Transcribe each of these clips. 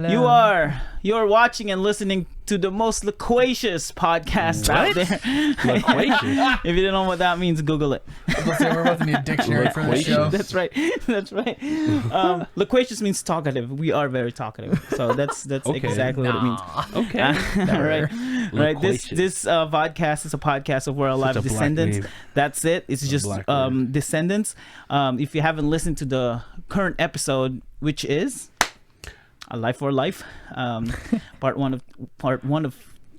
You're watching and listening to the most loquacious podcast out there. Loquacious? If you don't know what that means, Google it. We're about to need a dictionary for this show. That's right. Loquacious means talkative. We are very talkative, so that's Okay. exactly what it means. Okay. Right. This Vodcast is a podcast of We're Alive Such a black Descendants. name. That's it. It's just black word. Descendants. If you haven't listened to the current episode, which is A Life for Life, part one of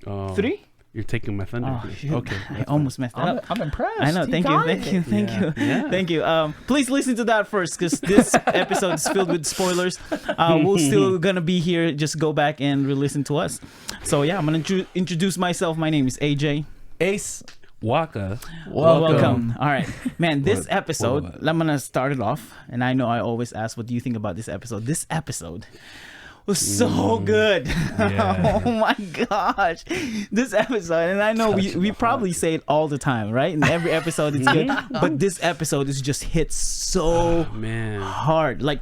Oh, 3. You're taking my thunder. Oh, shoot. Okay. I almost messed that up. I'm impressed. I know. Thank you. Please listen to that first, because this episode is filled with spoilers. We're still gonna be here. Just go back and re-listen to us. So yeah, I'm gonna introduce myself. My name is AJ. Ace. Wakka. Welcome. All right, man. This What? episode, What? I'm gonna start it off, and I know I always ask, "What do you think about this episode?" This episode was so good. Yeah. Oh my gosh, this episode, and I know we probably say it all the time, right? In every episode, it's good, but this episode is just hit so Man. hard, like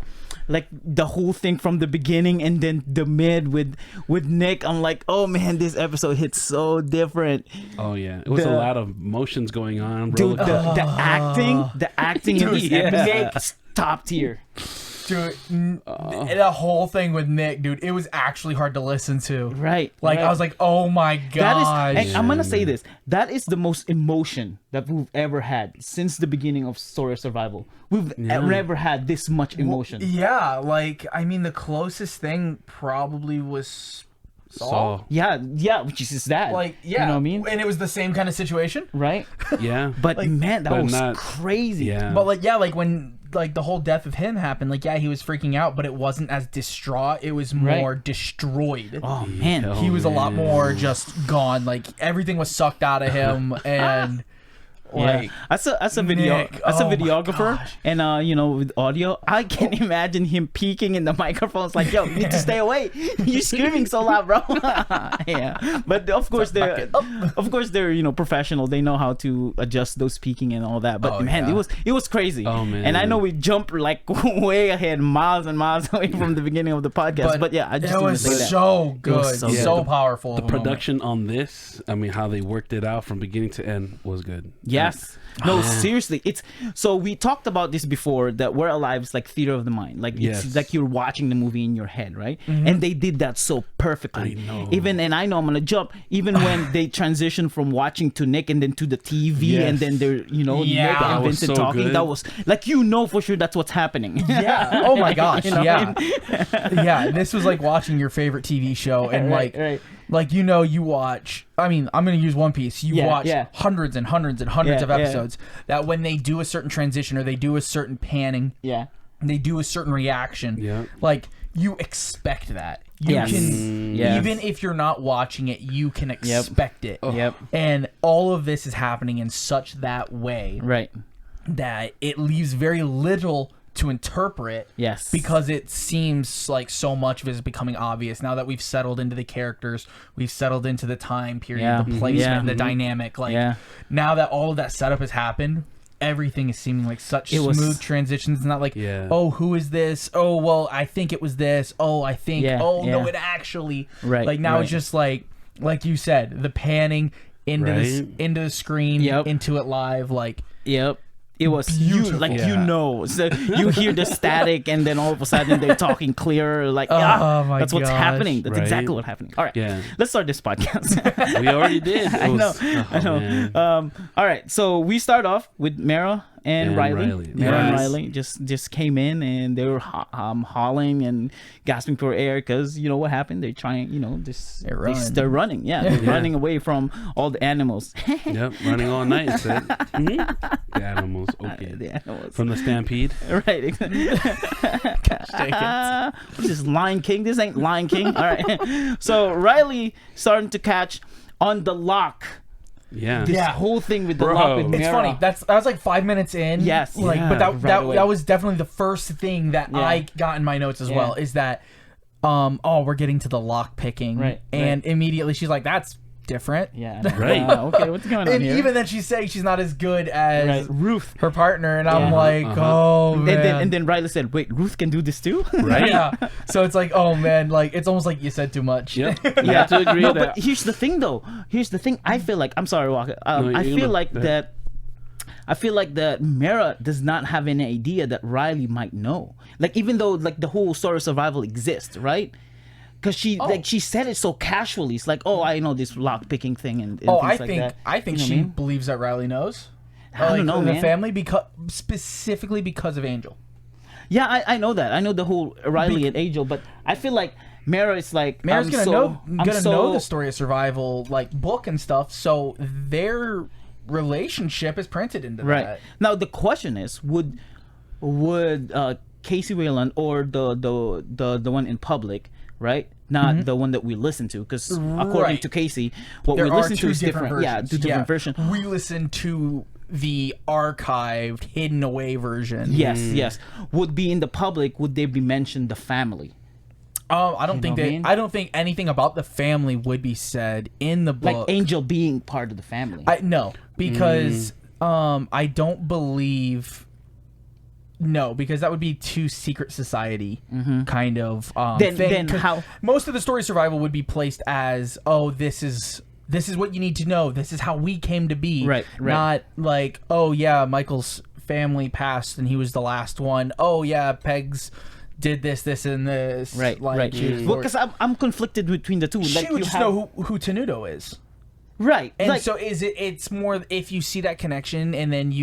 the whole thing from the beginning and then the mid with Nick. I'm like, oh man, this episode hits so different. Oh yeah. It was a lot of emotions going on, Dude, bro. the acting in this yeah. episode is top tier. Dude, the whole thing with Nick, dude, it was actually hard to listen to. Right. Like, right. I was like, oh my gosh. That is, and I'm gonna say this. That is the most emotion that we've ever had since the beginning of Story of Survival. We've never had this much emotion. Yeah, like, I mean, the closest thing probably was Saul. Yeah, which is his dad. Like, yeah. You know what I mean? And it was the same kind of situation. Right? Yeah. But man, that but was not- crazy. Yeah. But, like, yeah, like, when, like, the whole death of him happened, like, yeah, he was freaking out, but it wasn't as distraught. It was more destroyed. Oh man. Yeah. He was a lot man. more just gone. Like, everything was sucked out of him, and... Like, yeah. As a Nick, as a oh my videographer, gosh. and with audio, I can imagine him peeking in the microphone. It's like, yo, you need to stay away. You're screaming so loud, bro. Yeah, but of course they're professional. They know how to adjust those peaking and all that. But Oh, man, yeah. it was crazy. Oh, man. And I know we jumped like way ahead, miles and miles away from the beginning of the podcast. But yeah, I just it need was to say that. so good, was so so good. powerful. The of a moment. production on this, I mean, how they worked it out from beginning to end was good. Yes. No, seriously. It's so we talked about this before, that We're Alive is like theater of the mind. Like Yes. it's like you're watching the movie in your head, right? Mm-hmm. And they did that so perfectly. I know. And I know I'm gonna jump. Even when they transition from watching to Nick and then to the TV Yes. and then they're Yeah. Nick That and was Vincent so talking. good. That was like for sure that's what's happening. Yeah. Oh my gosh. You know yeah. what Yeah. This was like watching your favorite TV show, and Right. like you watch. I mean, I'm gonna use One Piece. You watch hundreds and hundreds and hundreds of episodes. That when they do a certain transition or they do a certain panning, Yeah. they do a certain reaction. Yeah. Like you expect that. You Yes. can Yes. even if you're not watching it, you can expect it. Yep. And all of this is happening in such that way Right. that it leaves very little to interpret. Yes. Because it seems like so much of it is becoming obvious now that we've settled into the characters, we've settled into the time period, Yeah. the placement, Yeah. the dynamic. Like Yeah. now that all of that setup has happened, everything is seeming like such It was- smooth transitions. It's not like, Yeah. oh, who is this? Oh, well, I think it was this. Oh, I think. Yeah, Oh, no, yeah. it actually. Right, Like now right. it's just like you said, the panning into Right. into the screen, Yep. into it live, like. Yep. It was Beautiful. Yeah. so you hear the static and then all of a sudden they're talking clearer, like Oh my that's what's gosh. happening. That's Right. exactly what's happening. All right, Yeah. let's start this podcast. We already did. I know. Man. All right, so we start off with Mera and Riley. Mera and Yes. Riley just came in and they were hauling and gasping for air because what happened? They're trying, they're running. Yeah, they're running away from all the animals. Yep, running all night. Said. The animals. Okay. The animals. From the stampede. Right. What's this, Lion King? This ain't Lion King. All right. So Riley starting to catch on the lock. Yeah. This Yeah. whole thing with the Bro. lock with It's Mera. funny. That was like 5 minutes in. Yes. Like, Yeah, but right that away. that was definitely the first thing that Yeah. I got in my notes as well. Yeah. Is that, we're getting to the lock picking, Right, and immediately she's like, that's different. Yeah. Right. Okay, what's going on And here? even then she's saying she's not as good as Ruth. her partner, and I'm Yeah. like, oh man. And then Riley said, "Wait, Ruth can do this too?" Right. Yeah. So it's like, oh man, like it's almost like you said too much. Yep. I have to agree No, with that. but here's the thing, though. Here's the thing. I feel like I'm sorry, Wakka. I feel like that. I feel like that Mera does not have any idea that Riley might know. Like, even though like the whole story of survival exists, right? Because she said it so casually. It's like, oh, I know this lock picking thing and things like that. I think You know she what I mean? believes that Riley knows. I don't know, the man. family specifically because of Angel. Yeah, I know that. I know the whole Riley and Angel, but I feel like Mera is like Mera's gonna know the story of survival like book and stuff, so their relationship is printed into Right. that. Now the question is, would Casey Wayland or the one in public, right? Not the one that we listen to, because according to Casey, what There we are listen to two is different different. Yeah, versions. two different versions. We listen to the archived, hidden away version. Yes. Would be in the public? Would they be mentioned the family? I don't think know what I mean? I don't think anything about the family would be said in the book. Like Angel being part of the family. No, because I don't believe. No, because that would be too secret society kind of thing. Then 'Cause how? most of the story survival would be placed as, oh, this is what you need to know. This is how we came to be. Right. Not like, oh yeah, Michael's family passed and he was the last one. Oh yeah, Peg's did this, and this. Right. Like, Well, because I'm conflicted between the two. she Like would you just have, know who Tenuto is. right. And like, so it's more if you see that connection, and then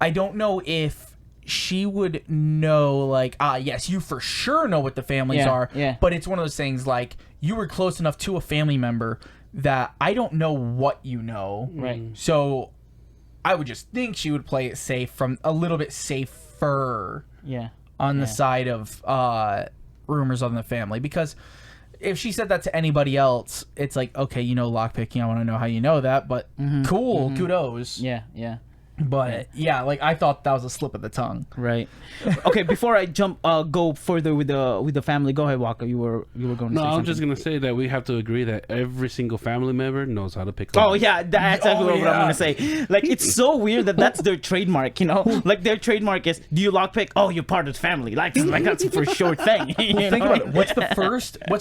I don't know if she would know, like, yes, you for sure know what the families are. Yeah. But it's one of those things like you were close enough to a family member that I don't know what you know. Right. So I would just think she would play it safe, from a little bit safer yeah. on the side of rumors on the family, because if she said that to anybody else, it's like, okay, you know, lockpicking, I want to know how you know that, but cool, kudos. Yeah. But yeah, like I thought that was a slip of the tongue. Right. Okay. Before I go further with the family. Go ahead, Wakka. You were going to say No, I was something. just gonna say that we have to agree that every single family member knows how to pick. Oh locks. yeah, that's exactly what I'm gonna say. Like, it's so weird that that's their trademark. You know, like their trademark is, do you lockpick? Oh, you're part of the family. Like that's for sure thing. You Think know? about it. What's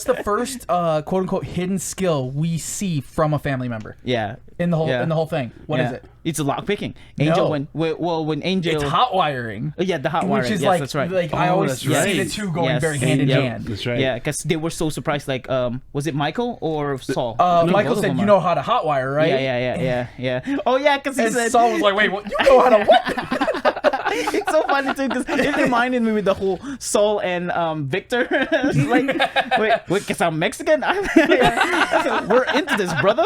the first quote unquote hidden skill we see from a family member Yeah. in the whole thing? What is it? It's a lock picking. Angel No. when Angel. It's hot wiring. Yeah, the hot wiring. Which is yes, like, that's right. like I Oh, always that's see right. the two going Yes. very hand in Yep. hand. That's right. Yeah, because they were so surprised. Like, was it Michael or Saul? Michael both of said, them "You are. know how to hot wire, right?" Yeah. Oh yeah, because he And said. Saul was like, "Wait, what? You know how to what?" It's so funny too, because it reminded me with the whole Saul and Victor. It's like, wait, because I'm Mexican. We're into this, brother.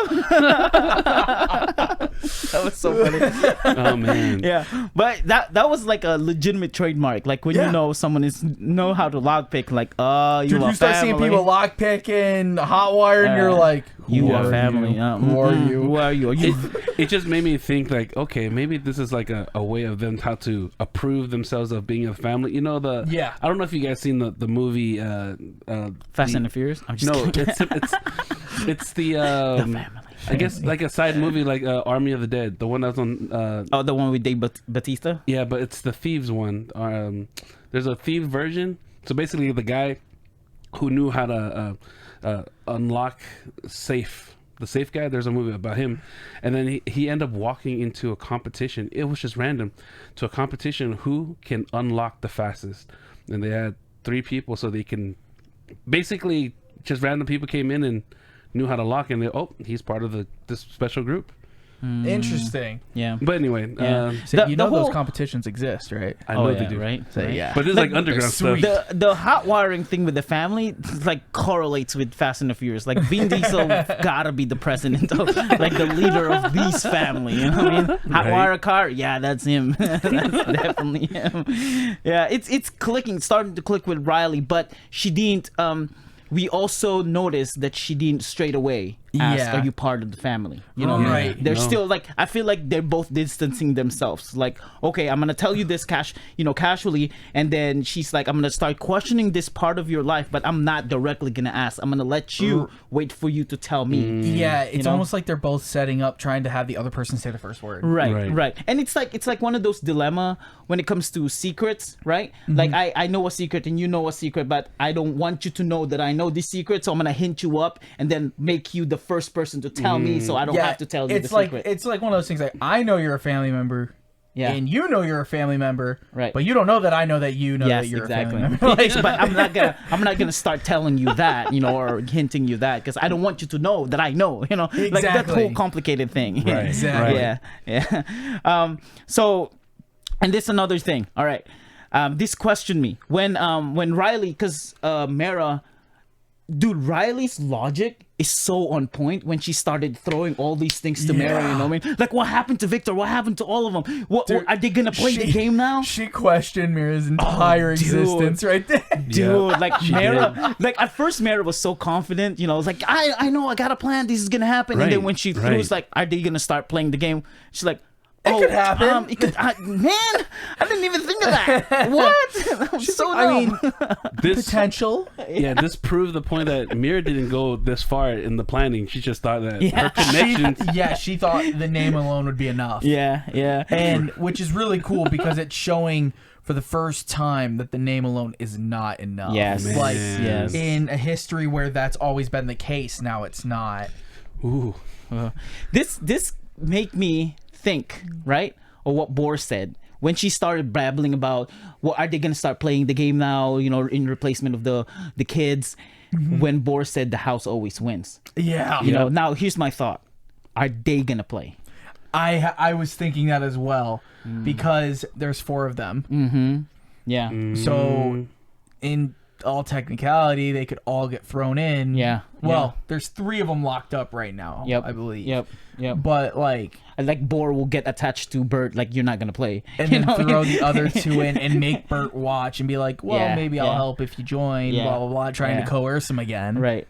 That was so funny. Oh man. Yeah, but that was like a legitimate trademark. Like when you know someone know how to lockpick, like, you Dude, are you start family. seeing people lock picking, hot wire, and you're like, You "Who are family. Who are you? Who are you? Are you? It just made me think, like, okay, maybe this is like a way of them how to approve themselves of being a family. You know, I don't know if you guys seen the movie Fast and the Furious? I'm just No, kidding. it's the family. I guess like a side movie, like Army of the Dead, the one that was on the one with Dave Bautista? yeah, but it's the thieves one. There's a thief version. So basically the guy who knew how to unlock the safe guy, there's a movie about him, and then he ended up walking into a competition. It was just random, to a competition who can unlock the fastest, and they had 3 people, so they can basically just random people came in and knew how to lock, and he's part of this special group. Interesting. Yeah. But anyway, So The those whole- competitions exist, right? I know yeah, they do, right? So, Right. yeah. but it's like underground sweet. stuff. The hot wiring thing with the family like correlates with Fast and the Furious. Like Vin Diesel gotta be the president of, like, the leader of this family. You know what I mean? Hot Right. wire a car, yeah, that's him. That's definitely him. Yeah, it's clicking, starting to click with Riley, but she didn't. We also noticed that she didn't straight away asked, Yeah. are you part of the family? You know, Right. they're No. still like, I feel like they're both distancing themselves. Like, okay, I'm gonna tell you this casually, and then she's like, I'm gonna start questioning this part of your life, but I'm not directly gonna ask. I'm gonna let you wait for you to tell me. Yeah, it's know? almost like they're both setting up, trying to have the other person say the first word. Right. And it's like one of those dilemma when it comes to secrets, right? Like I know a secret and you know a secret, but I don't want you to know that I know this secret, so I'm gonna hint you up and then make you the first person to tell me, so I don't have to tell you the secret. It's like one of those things. Like, I know you're a family member. Yeah. And you know you're a family member, Right. But you don't know that I know that you know that you're a family member. Like, But I'm not gonna start telling you that, or hinting you that, because I don't want you to know that I know, like that Exactly. whole complicated thing. Right. Exactly. Yeah. So, and this another thing. All right. This questioned me when Riley, because Mera, dude, Riley's logic is so on point when she started throwing all these things to Mera, you know what I mean? Like, what happened to Victor? What happened to all of them? Dude, are they gonna play the game now? She questioned Mira's entire existence right there. Dude, like she Mera, like at first Mera was so confident, it was like, I know, I got a plan, this is gonna happen. And then when she threw, it's like, are they gonna start playing the game? She's like, could happen. It could, man, I didn't even think of that. What? I'm so dumb. I mean, This potential. this proved the point that Mira didn't go this far in the planning. She just thought that her connections. Yeah, she thought the name alone would be enough. yeah. And which is really cool because it's showing for the first time that the name alone is not enough. Yes. Like, Yes. in a history where that's always been the case, now it's not. Ooh. This make me think, right? Or what Bohr said when she started babbling about, well, are they gonna start playing the game now? In replacement of the kids. When Bohr said the house always wins. Yeah. Now here's my thought: are they gonna play? I was thinking that as well because there's 4 of them. Yeah. So in all technicality, they could all get thrown in. Yeah. Well, there's 3 of them locked up right now. Yep. I believe. Yep. But like Bohr will get attached to Bert, like, you're not gonna play, and then throw the other 2 in and make Bert watch and be like, well, Yeah, maybe I'll help if you join. Yeah, Blah blah blah, trying yeah. to coerce him again. Right.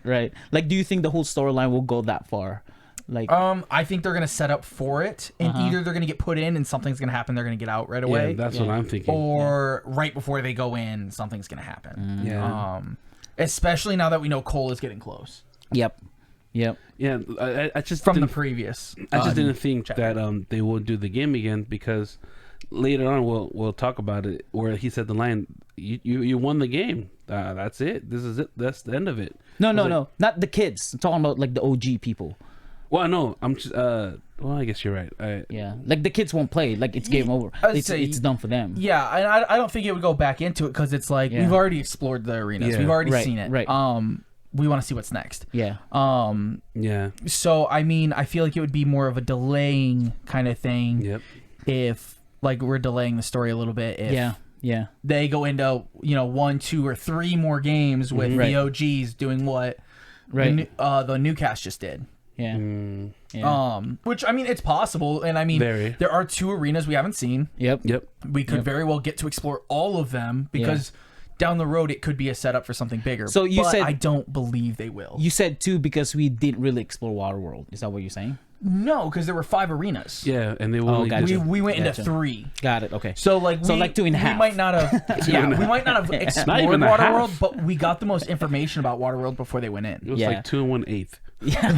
Like, do you think the whole storyline will go that far? Like, I think they're gonna set up for it, and either they're gonna get put in and something's gonna happen, they're gonna get out right away. Yeah, that's what I'm thinking. Or right before they go in, something's gonna happen. Yeah. Especially now that we know Cole is getting close Yep. Yeah, I just from the didn't, previous. I just didn't think chapter. that they would do the game again, because later on we'll talk about it where he said the line, you won the game. That's it. This is it. That's the end of it. No, not the kids. I'm talking about like the OG people. Well, no, I'm just well, I guess you're right. Yeah, like the kids won't play. Like, it's game over. I'd It's say- done for them. Yeah, and I don't think it would go back into it because it's like Yeah. we've already explored the arenas. Yeah. We've already Right, seen it. right. We want to see what's next. Yeah. Yeah. So I mean, I feel like it would be more of a delaying kind of thing Yep. if like we're delaying the story a little bit. If Yeah. they go into 1, 2, or 3 more games with Right. the OGs doing what Right. the new cast just did. Yeah. Mm, Yeah. Which I mean, it's possible, and I mean, Very. there are 2 arenas we haven't seen. Yep. We could very well get to explore all of them because down the road it could be a setup for something bigger. So you but said- I don't believe they will. You said too because we didn't really explore Waterworld. Is that what you're saying? No, because there were 5 arenas. Yeah, and they will. only gotcha. do- We went into Gotcha. 3. Got it. Okay. So like 2.5. We might not have. We might not have explored even a Waterworld, half. but we got the most information about Waterworld before they went It in. was Yeah. like 2 1/8. Yeah.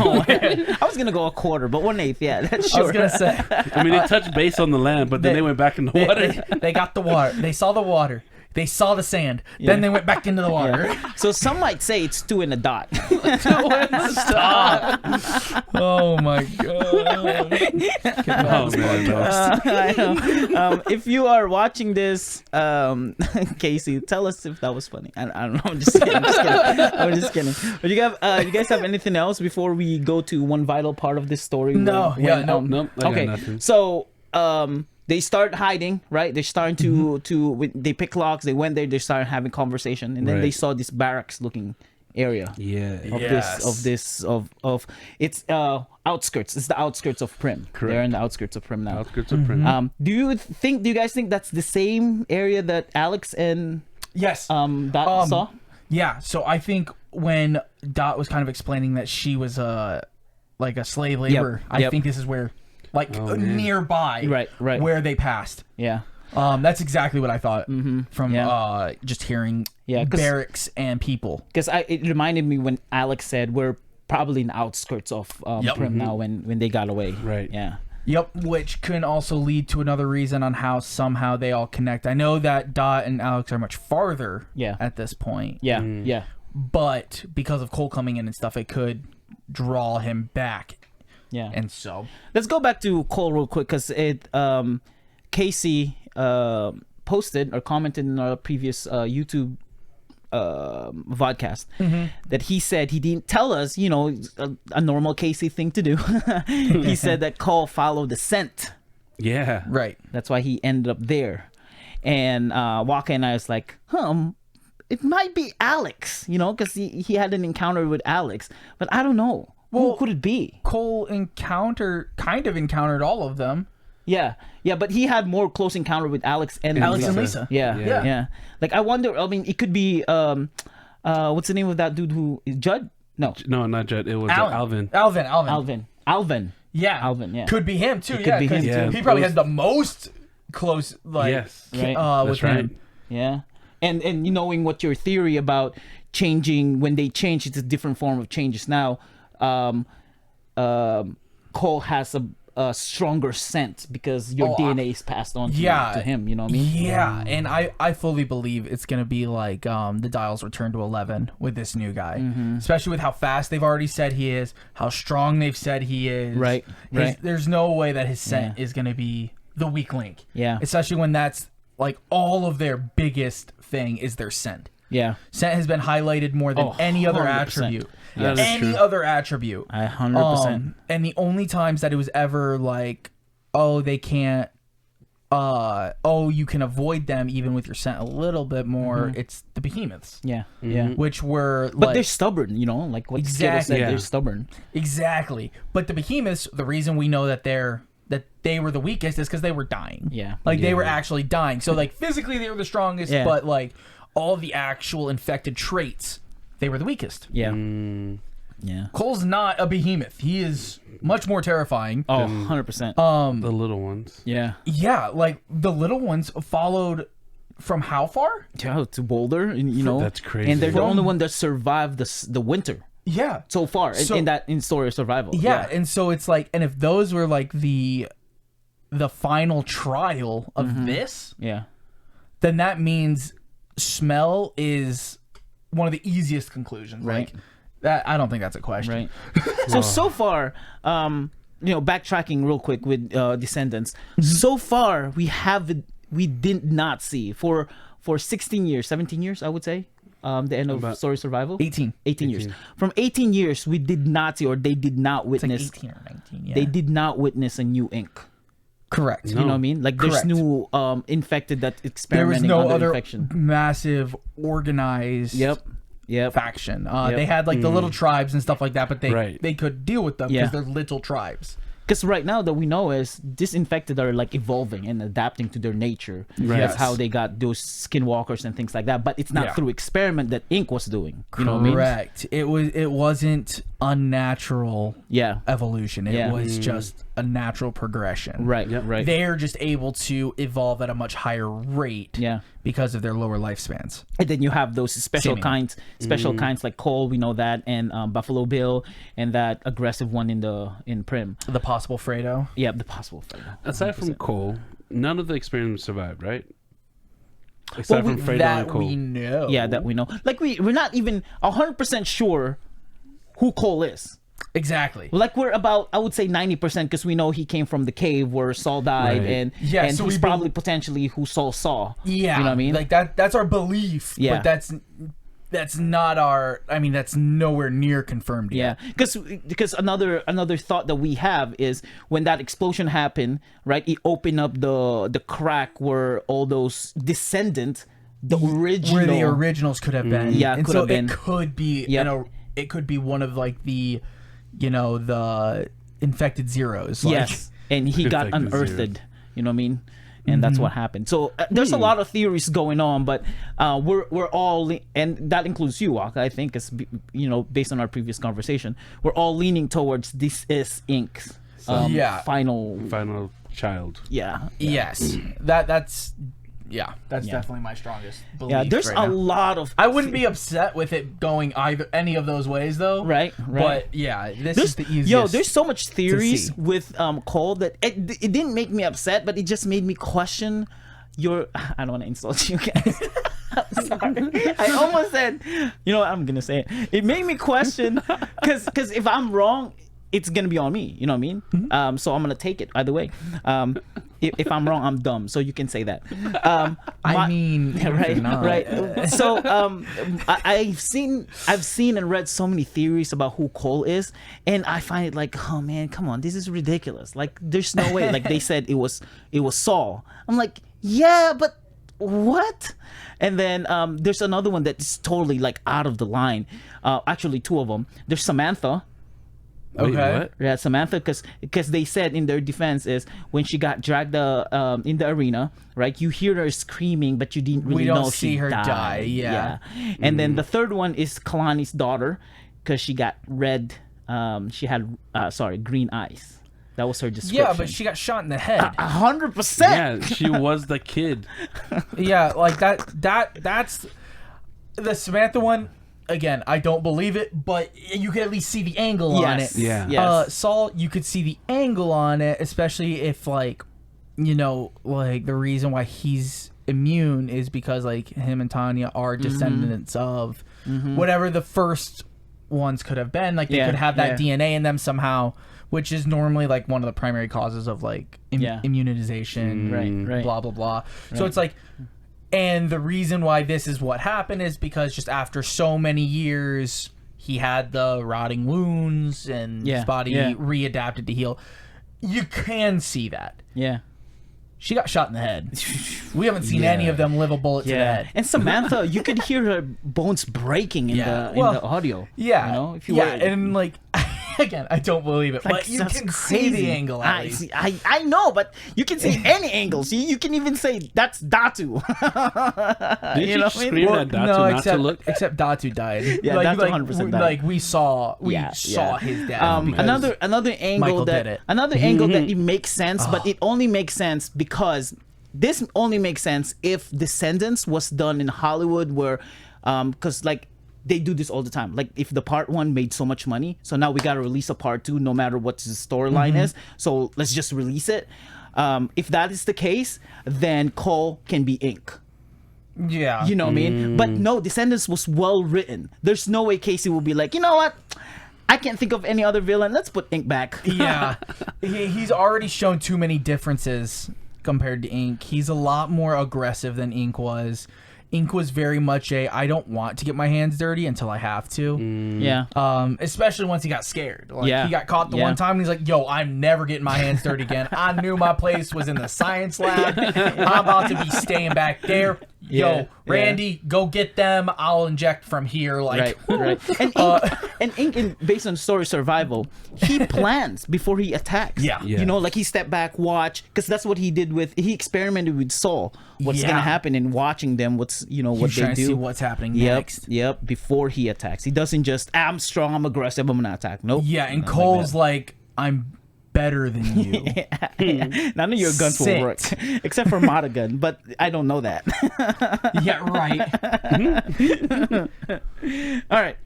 I was gonna go a quarter, but 1/8. Yeah, that's I sure. was gonna say I mean, they touched base on the land, but then they went back in the water. they got the water. They saw the water. They saw the sand. Then they went back into the water. Yeah. So some might say it's 2 and a dot. Stop. Oh my god. Oh man, no. I know. If you are watching this, Casey, tell us if that was funny. I don't know. I'm just kidding. I'm just kidding. But you guys have anything else before we go to one vital part of this story? No. Nope, I got Okay. nothing. So they start hiding, right? They're starting to they pick locks. They went there. They started having conversation, and then they Right. saw this barracks looking area. Yeah. Of it's outskirts. It's the outskirts of Prim. Correct. They're in the outskirts of Prim now. Outskirts of Prim. Do you guys think that's the same area that Alex and Yes. Dot saw? Yeah. So I think when Dot was kind of explaining that she was like a slave labor. I think this is where, like, nearby, right, where they passed. Yeah. That's exactly what I thought from just hearing barracks and people. Because it reminded me when Alex said we're probably in the outskirts of Prim now when they got away. Right. Yeah. Yep, which can also lead to another reason on how somehow they all connect. I know that Dot and Alex are much farther at this point. Yeah, yeah. But because of Cole coming in and stuff, it could draw him back. Yeah. And so... Let's go back to Cole real quick, because Casey posted or commented in our previous YouTube vodcast that he said he didn't tell us, you know, a normal Casey thing to do. He said that Cole followed the scent. Yeah. Right. That's why he ended up there. And Wakka and I was like, it might be Alex, you know, because he had an encounter with Alex, but I don't know. Well, who could it be? Cole kind of encountered all of them. Yeah, but he had more close encounter with Alex and Lisa. Yeah. Like, I wonder, I mean, it could be, what's the name of that dude who is Judd? No, not Judd. It was Alvin. Alvin. Yeah. Alvin, yeah. Could be him, too. Could be him, too. He probably has the most close, like, with him. Yeah. And knowing what your theory about changing, when they change, it's a different form of changes now. Cole has a stronger scent because your DNA is passed on to him, you know what I mean? Yeah, and I fully believe it's going to be like the dials return to 11 with this new guy, especially with how fast they've already said he is, how strong they've said he is. Right. There's no way that his scent is going to be the weak link. Yeah. Especially when that's like all of their biggest thing is their scent. Yeah. Scent has been highlighted more than any other 100%. attribute. Yes. Any other attribute. 100%. And the only times that it was ever like, oh, they can't, you can avoid them even with your scent a little bit more, it's the behemoths. Yeah. Which were But they're stubborn, you know? Like what Skittle said, they're stubborn. Exactly. But the behemoths, the reason we know that they were the weakest is because they were dying. Yeah. Like they were actually dying. So like physically they were the strongest, but like all the actual infected traits, they were the weakest. Yeah. Yeah. Cole's not a behemoth. He is much more terrifying. Oh, 100%. The little ones. Yeah. Yeah, like the little ones followed from how far? Yeah, to Boulder, you know. That's crazy. And they're the only one that survived the winter. Yeah. So far in Story of Survival. Yeah, and so it's like, and if those were like the final trial of this, then that means smell is one of the easiest conclusions. Right. Like that, I don't think that's a question. Right. So far, you know, backtracking real quick with Descendants. So far, we did not see for 16 years, 17 years, I would say. The end of Story Survival? 18 years. From 18 years, we did not see, or they did not witness. It's like 18 or 19, yeah. They did not witness a new ink. Correct. You know what I mean? Like there's new infected that experimenting there was no on the other infection. Massive organized faction. They had like the little tribes and stuff like that, but they could deal with them because they're little tribes. Because right now that we know is disinfected are like evolving and adapting to their nature. Right. That's how they got those skinwalkers and things like that. But it's not through experiment that Ink was doing. You know what I mean? Correct. It wasn't unnatural evolution. It was just a natural progression. Right. Right. They're just able to evolve at a much higher rate. Because of their lower lifespans. And then you have those special kinds like Cole, we know that, and Buffalo Bill, and that aggressive one in Prim. The possible Fredo. Yeah, the possible Fredo. Aside from Cole, none of the experiments survived, right? Except from Fredo and Cole. We know. Yeah, that we know. Like we're not even 100% sure who Cole is. Exactly. Like we're about, I would say 90% because we know he came from the cave where Saul died, and so he's probably potentially who Saul saw. Yeah, you know what I mean? Like that's our belief. Yeah, but that's not our. I mean, that's nowhere near confirmed yet. Yeah, because another thought that we have is when that explosion happened, right? It opened up the crack where all those descendants, the originals could have been. Yeah, and could so have been. It could be. It could be one of like the infected zeros. Yes, and he got unearthed. You know what I mean? and that's what happened. So there's a lot of theories going on, but we're all and that includes you, Wakka. I think it's based on our previous conversation, we're all leaning towards this is Ink's final child. Yeah. Yes. That's definitely my strongest belief. Yeah, there's a lot of. I wouldn't be upset with it going any of those ways though. Right. But yeah, this is the easiest. Yo, there's so much theories with Cole that it didn't make me upset, but it just made me question your. I don't want to insult you guys. I'm sorry. I almost said, I'm gonna say it. It made me question because if I'm wrong, it's gonna be on me. You know what I mean? Mm-hmm. So I'm gonna take it either way. If I'm wrong, I'm dumb. So you can say that. Right. So I've seen and read so many theories about who Cole is, and I find it like, oh man, come on, this is ridiculous. Like, there's no way. Like they said, it was Saul. I'm like, yeah, but what? And then there's another one that's totally like out of the line. Actually, two of them. There's Samantha. Wait, okay. what? Yeah, Samantha, because they said in their defense is when she got dragged in the arena, right? You hear her screaming, but you didn't really know see her died. die. Yeah. And then the third one is Kalani's daughter, because she got she had green eyes. That was her description. Yeah, but she got shot in the head. 100%. Yeah, she was the kid. Yeah, like that's the Samantha one. Again, I don't believe it, but you could at least see the angle on it. Yeah. Yes. Saul, you could see the angle on it, especially if like the reason why he's immune is because like him and Tanya are descendants of whatever the first ones could have been. Like they could have that DNA in them somehow, which is normally like one of the primary causes of like immunization, right, blah blah blah. So it's like. And the reason why this is what happened is because just after so many years, he had the rotting wounds and his body readapted to heal. You can see that. Yeah. She got shot in the head. We haven't seen any of them live a bullet to the head. And Samantha, you could hear her bones breaking in the audio. Yeah. If you and like again, I don't believe it, like, but you can see the angle. At least. I know, but you can see any angle. See, you can even say that's Datu. Did you scream at Datu to look? Except Datu died. Yeah, like, Datu 100% died. Like we saw his death. Another angle that it makes sense, but it only makes sense because this only makes sense if Descendants was done in Hollywood, where because like. They do this all the time. Like if the part 1 made so much money, so now we got to release a part 2 no matter what the storyline is. So let's just release it. If that is the case, then Cole can be Ink. Yeah. You know what I mean? But no, Descendants was well written. There's no way Casey will be like, you know what? I can't think of any other villain. Let's put Ink back. Yeah. He's already shown too many differences compared to Ink. He's a lot more aggressive than Ink was. Ink was very much I don't want to get my hands dirty until I have to. Yeah. Especially once he got scared. Like, he got caught the one time and he's like, yo, I'm never getting my hands dirty again. I knew my place was in the science lab. I'm about to be staying back there. Yo, Randy, go get them. I'll inject from here. Like, right. And Ink, based on story survival, he plans before he attacks. Yeah. You know, like he stepped back, watch, because that's what he did he experimented with Saul. What's gonna happen in watching them? What they do? See what's happening next. Yep. Before he attacks, he doesn't just I'm strong, I'm aggressive, I'm gonna attack. Nope. Yeah, and Cole's like I'm better than you. None of your guns will work, except for Mata gun, but I don't know that. Yeah, right. All right.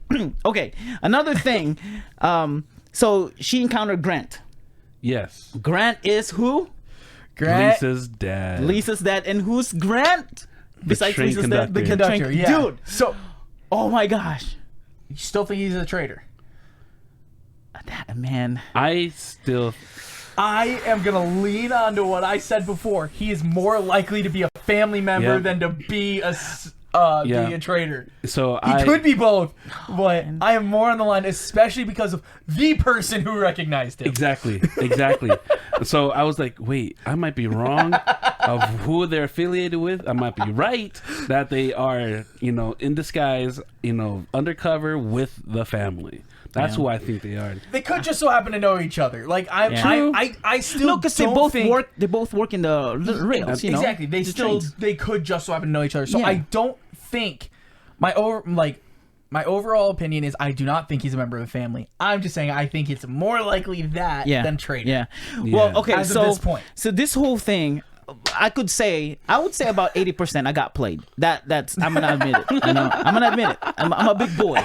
Okay. Another thing. So she encountered Grant. Yes. Grant is who? Grant. Lisa's dad. Lisa's dad. And who's Grant? Besides train Lisa's dad, the conductor. conductor. Yeah. Dude. So, oh my gosh. you still think he's a traitor? That man. I am gonna lean on to what I said before. He is more likely to be a family member than to be a traitor. So he could be both, but I am more on the line, especially because of the person who recognized him. Exactly. So I was like, wait, I might be wrong. of who they're affiliated with, I might be right that they are, in disguise, undercover with the family. That's who I think they are. They could just so happen to know each other. Like I still because don't think they both work in the rails. Exactly. They could just so happen to know each other. So I don't think my overall opinion is I do not think he's a member of the family. I'm just saying I think it's more likely that than trading. Yeah. Well, okay. As of this point. So this whole thing, I would say about 80% I got played. That's I'm gonna admit it. I'm gonna admit it. I'm a big boy.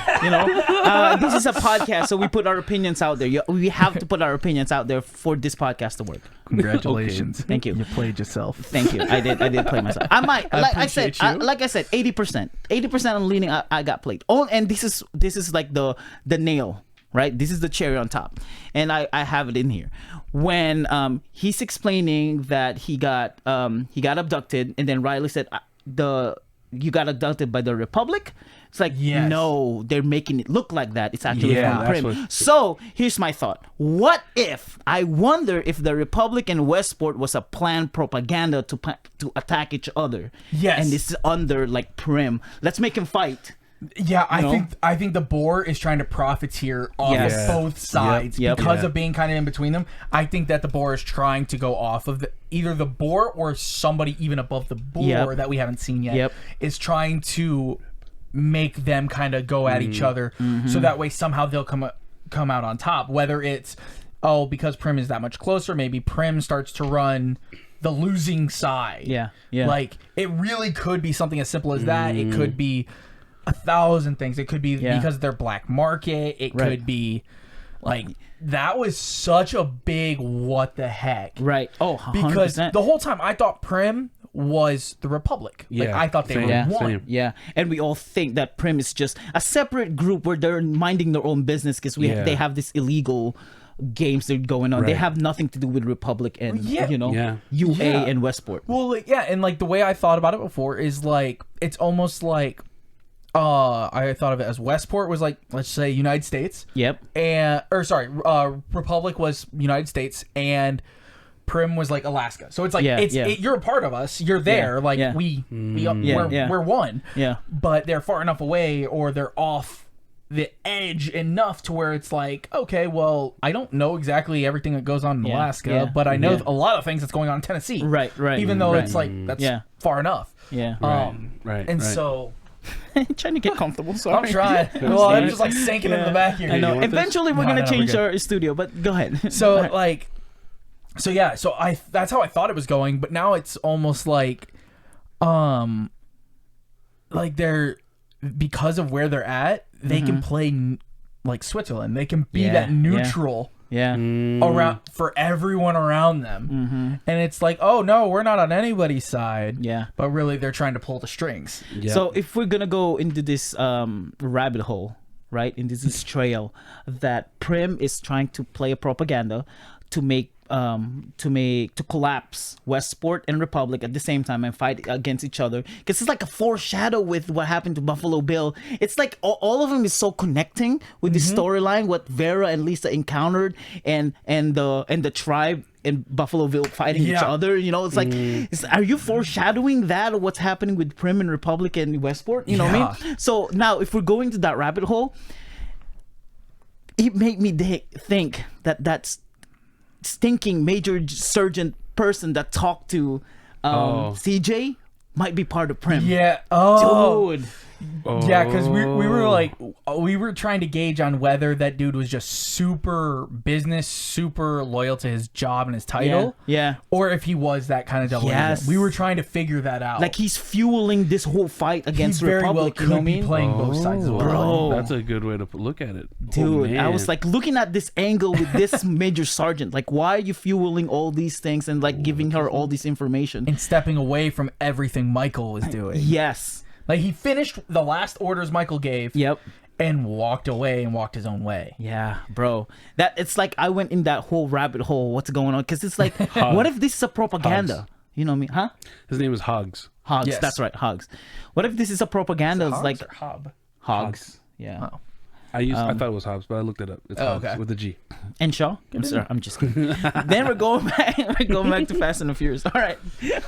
This is a podcast, so we put our opinions out there. We have to put our opinions out there for this podcast to work. Congratulations. Okay. Thank you. You played yourself. Thank you. I did play myself. I might. Like I said, 80%. 80% I'm leaning. I got played. Oh, and this is like the nail. Right, this is the cherry on top, and I have it in here. When he's explaining that he got abducted, and then Riley said you got abducted by the Republic. It's like no, they're making it look like that. It's actually from Prim. So here's my thought: what if I wonder if the Republic and Westport was a planned propaganda to attack each other? Yes, and this is under like Prim. Let's make him fight. Yeah, I think the boar is trying to profiteer off of both sides because of being kind of in between them. I think that the boar is trying to go off of either the boar or somebody even above the boar that we haven't seen yet is trying to make them kind of go at each other, so that way somehow they'll come out on top. Whether it's because Prim is that much closer, maybe Prim starts to run the losing side. Yeah. Like it really could be something as simple as that. It could be 1,000 things. It could be because of their black market. It could be like that was such a big what the heck. Right. Oh, 100%. Because the whole time I thought Prim was the Republic. Like I thought they were one. Same. Yeah. And we all think that Prim is just a separate group where they're minding their own business because they have this illegal games that are going on. They have nothing to do with Republic and UA and Westport. Well, and like the way I thought about it before is like it's almost like I thought of it as Westport was like, let's say United States. Yep. Republic was United States and Prim was like Alaska. So it's like you're a part of us. You're there. We're one. Yeah. But they're far enough away or they're off the edge enough to where it's like, okay, well, I don't know exactly everything that goes on in Alaska, but I know a lot of things that's going on in Tennessee. Right. Even though it's like that's far enough. Yeah. So trying to get comfortable. Sorry. I'm trying. Well, I'm just like sinking into the back here. I know. Eventually, we're gonna change our studio, but go ahead. So that's how I thought it was going, but now it's almost like they're because of where they're at, they can play like Switzerland. They can be that neutral. Around for everyone around them, and it's like, oh no, we're not on anybody's side. But really, they're trying to pull the strings. So if we're gonna go into this rabbit hole, right, into this trail, that Prim is trying to play a propaganda to collapse Westport and Republic at the same time and fight against each other, because it's like a foreshadow with what happened to Buffalo Bill. It's like all of them is so connecting with the storyline, what Vera and Lisa encountered and the tribe in Buffalo Bill fighting each other. It's like, are you foreshadowing that or what's happening with Prim and Republic and Westport? You know what I mean? So now if we're going to that rabbit hole, it made me think that's stinking major sergeant person that talked to CJ might be part of Prim. Yeah. Oh, dude. Yeah, because we were trying to gauge on whether that dude was just super business, super loyal to his job and his title, or if he was that kind of double agent. We were trying to figure that out. Like he's fueling this whole fight against Republic. You know what I mean? Playing both sides as well. Bro, that's a good way to look at it, dude. I was like looking at this angle with this major sergeant. Like, why are you fueling all these things and like giving her all this information and stepping away from everything Michael was doing? Yes. Like, he finished the last orders Michael gave. Yep. And walked away and walked his own way. Yeah, bro. It's like I went in that whole rabbit hole. What's going on? Because it's like, what if this is a propaganda? Hogs. You know what I mean? Huh? His name is Hogs. Hogs. Yes. That's right. Hogs. What if this is a propaganda? Is it it's like or Hob? Hogs. Yeah. Oh. I thought it was Hobbs, but I looked it up. It's Hobbs with a G. And Shaw? I'm sorry, I'm just kidding. Then we're going back to Fast and the Furious. All right.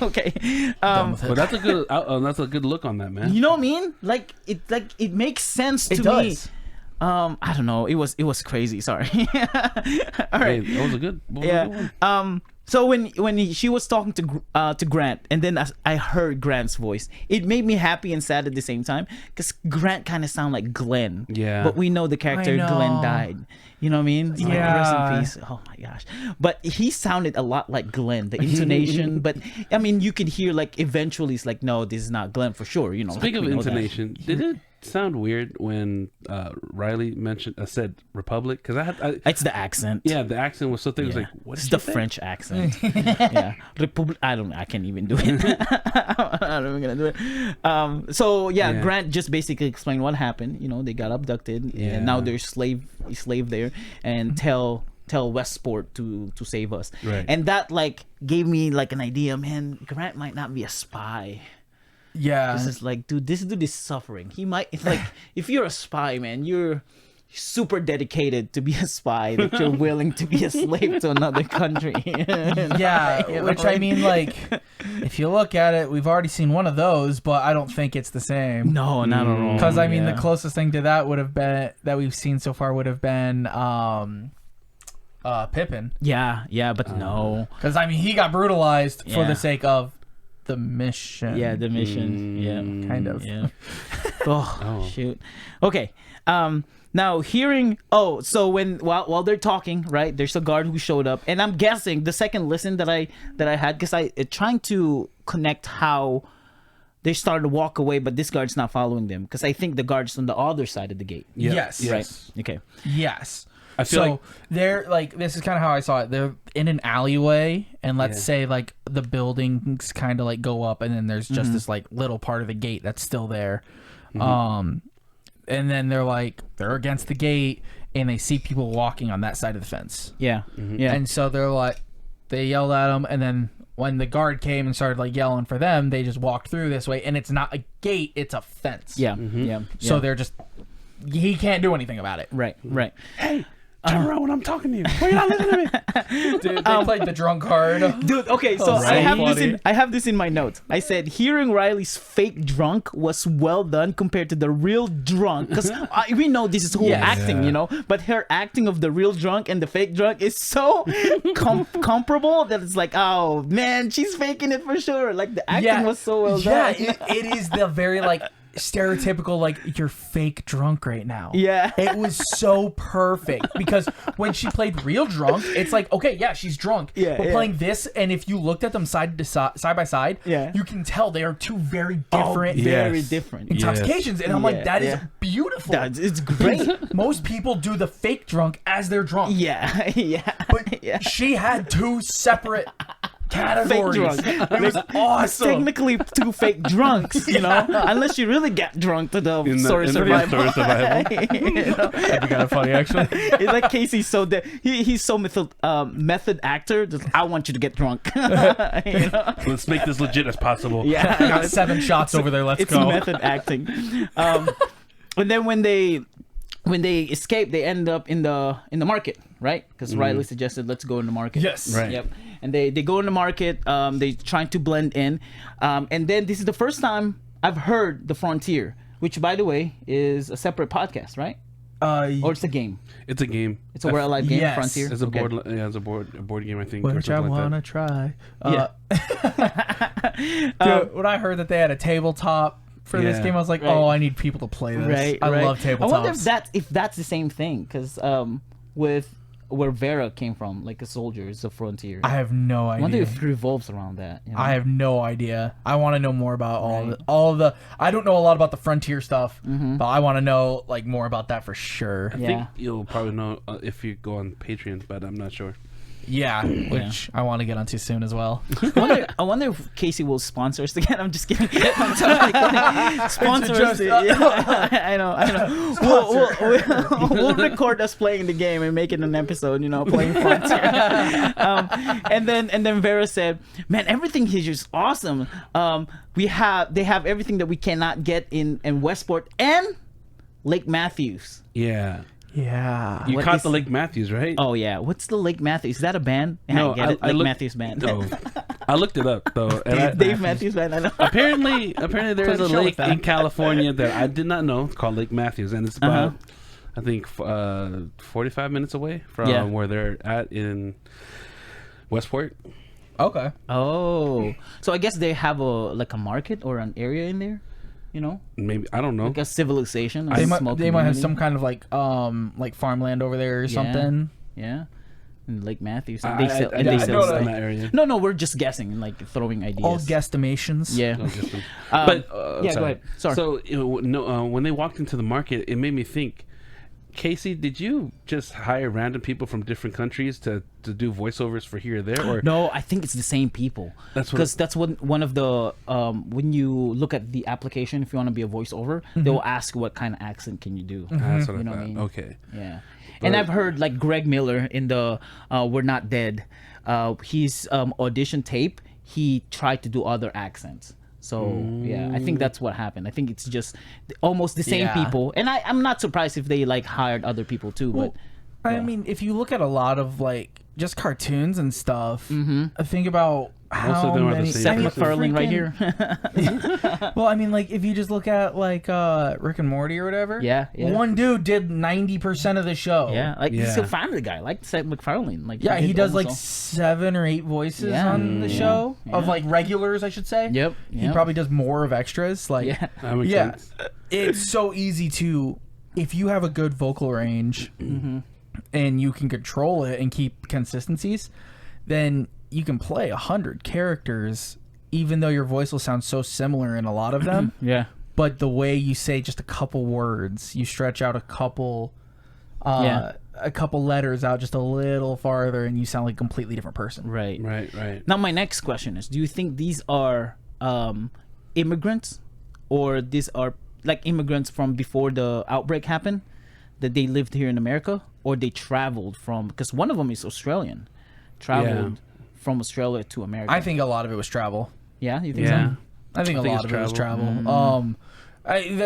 Okay. But that's a good look on that, man. You know what I mean? Like it makes sense to me. I don't know. It was crazy. Sorry. All right. Hey, that was a good one. So when she was talking to Grant, and then I heard Grant's voice, it made me happy and sad at the same time, because Grant kind of sounded like Glenn. Yeah. But we know the character Glenn died. You know what I mean? It's like, rest in peace. Oh my gosh. But he sounded a lot like Glenn, the intonation. But I mean, you could hear like eventually it's like, no, this is not Glenn for sure. You know. Speaking of intonation, did it sound weird when Riley said Republic? Because it's the accent. Yeah, the accent was so thick. It was like, what is the French accent? Yeah, Republic. I can't even do it. I'm not even gonna do it. So yeah, Grant just basically explained what happened. You know, they got abducted, and now they're slave there, and tell Westport to save us. Right. And that like gave me like an idea. Man, Grant might not be a spy. Yeah. This is like, dude, this dude is suffering. He might, it's like, if you're a spy, man, you're super dedicated to be a spy, that you're willing to be a slave to another country. Yeah, which I mean, like, if you look at it, we've already seen one of those, but I don't think it's the same. No, not at all. Because I mean, the closest thing to that would have been that we've seen so far would have been Pippin. Yeah, but no. Because I mean, he got brutalized for the sake of the mission. Yeah, the mission. Yeah, kind of. Yeah. Shoot. Okay. Now hearing. So while they're talking, right? There's a guard who showed up, and I'm guessing the second listen that I had, because I trying to connect how they started to walk away, but this guard's not following them, because I think the guard's on the other side of the gate. Yeah. Yes. Right. Okay. Yes. I feel like they're like, this is kind of how I saw it. They're in an alleyway, and let's say like the buildings kind of like go up, and then there's just this like little part of the gate that's still there. And then they're against the gate, and they see people walking on that side of the fence. Yeah. Yeah. And so they yelled at them, and then when the guard came and started like yelling for them, they just walked through this way, and it's not a gate, it's a fence. Yeah. Yeah. So they're just, he can't do anything about it. Right. Hey, turn around when I'm talking to you. Why are you not listening to me? Dude, they played the drunk card. Dude, okay, so I have this in my notes. I said hearing Riley's fake drunk was well done compared to the real drunk, because we know this is whole acting, you know, but her acting of the real drunk and the fake drunk is so comparable that it's like, oh man, she's faking it for sure. Like the acting was so well done. Yeah, it is the very like stereotypical, like, you're fake drunk right now. Yeah. It was so perfect, because when she played real drunk, it's like, okay, yeah, she's drunk. Yeah. But playing this, and if you looked at them side by side, you can tell they are two very different, very different intoxications. And I'm like, that is beautiful. It's great. Most people do the fake drunk as they're drunk. Yeah. But she had two separate categories. Fake drunk. It was awesome. Technically two fake drunks, you know, unless you really get drunk to the story survival. You know? That'd be kind of funny, actually. It's like Casey's so he's so method actor. Just, I want you to get drunk. You know? Let's make this legit as possible. Yeah, I got 7 shots over there. Let's go. It's method acting. And then when they escape, they end up in the market, right? Because Riley suggested, let's go in the market. Yes. Right. Yep. And they go in the market. They trying to blend in. And then this is the first time I've heard the Frontier, which, by the way, is a separate podcast, right? Or it's a game. It's a game. It's a real life game. Yes. Frontier. It's a board. Yeah, it's a board game, I think. Which I want to try. Yeah. Dude, when I heard that they had a tabletop for this game, I was like, oh, I need people to play this. I love tabletops. I wonder if that's the same thing, because with where Vera came from, like a soldier, is a Frontier. I have no idea. I wonder if it revolves around that. You know? I have no idea. I want to know more about all the. I don't know a lot about the Frontier stuff, but I want to know like more about that for sure. I think you'll probably know if you go on Patreon, but I'm not sure. Yeah, which I want to get onto soon as well. I wonder if Casey will sponsor us again. I'm just kidding. I'm like, sponsor us. I know. We'll record us playing the game and make it an episode. You know, playing Frontier. And then Vera said, "Man, everything here is just awesome. They have everything that we cannot get in Westport, and Lake Matthews. Yeah. Yeah. You What caught is- the Lake Matthews, right? Oh yeah, what's the Lake Matthews? Is that a band? No, I get it. I Lake looked- Matthews Band. No. I looked it up though. And Dave Matthews Band. I know. apparently there's Played a a show lake with that. in California that I did not know called Lake Matthews, and it's about I think 45 minutes away from where they're at in Westport. Okay. Oh, so I guess they have a market or an area in there, you know, Maybe I don't know. like a civilization. They a might small they might have community. some kind of like farmland over there or something. Yeah, in Lake Matthews. I- And they sell. I- and I they know sell that in stuff. that area. No, we're just guessing, like throwing ideas. All guesstimations. Yeah. No, just- But yeah, sorry. go ahead. Sorry. So when they walked into the market, it made me think. Casey, did you just hire random people from different countries to do voiceovers for here or there, or No, I think it's the same people. That's what- Because that's one of the when you look at the application, if you want to be a voiceover, they will ask what kind of accent can you do. That's what You I know what I thought. mean? Okay. Yeah, and I've heard like Greg Miller in the "We're Not Dead," his audition tape. He tried to do other accents. So yeah, I think that's what happened. I think it's just almost the same Yeah. people, and I'm not surprised if they like hired other people too. Well, I mean, if you look at a lot of like just cartoons and stuff, think about how of them are the many. same Seth I mean, MacFarlane right freaking- here. Well, I mean, like if you just look at like Rick and Morty or whatever. Yeah. One dude did 90% of the show. Yeah, like Yeah. he's a Family Guy, like Seth MacFarlane. Like Yeah, he did does like almost 7 or 8 voices Yeah. on the Yeah. show of Yeah. like regulars, I should say. Yep. He probably does more of extras. Like, Yeah. That makes yeah, sense. it's so easy to, if you have a good vocal range and you can control it and keep consistencies, then you can play 100 characters, even though your voice will sound so similar in a lot of them. Yeah. But the way you say just a couple words, you stretch out a couple letters out just a little farther, and you sound like a completely different person. Right. Right. Now my next question is: do you think these are immigrants, or these are like immigrants from before the outbreak happened, that they lived here in America, or they traveled from? Because one of them is Australian, traveled from Australia to America. I think a lot of it was travel. Yeah, you think Yeah. so? I think a think lot it's of it was travel. travel.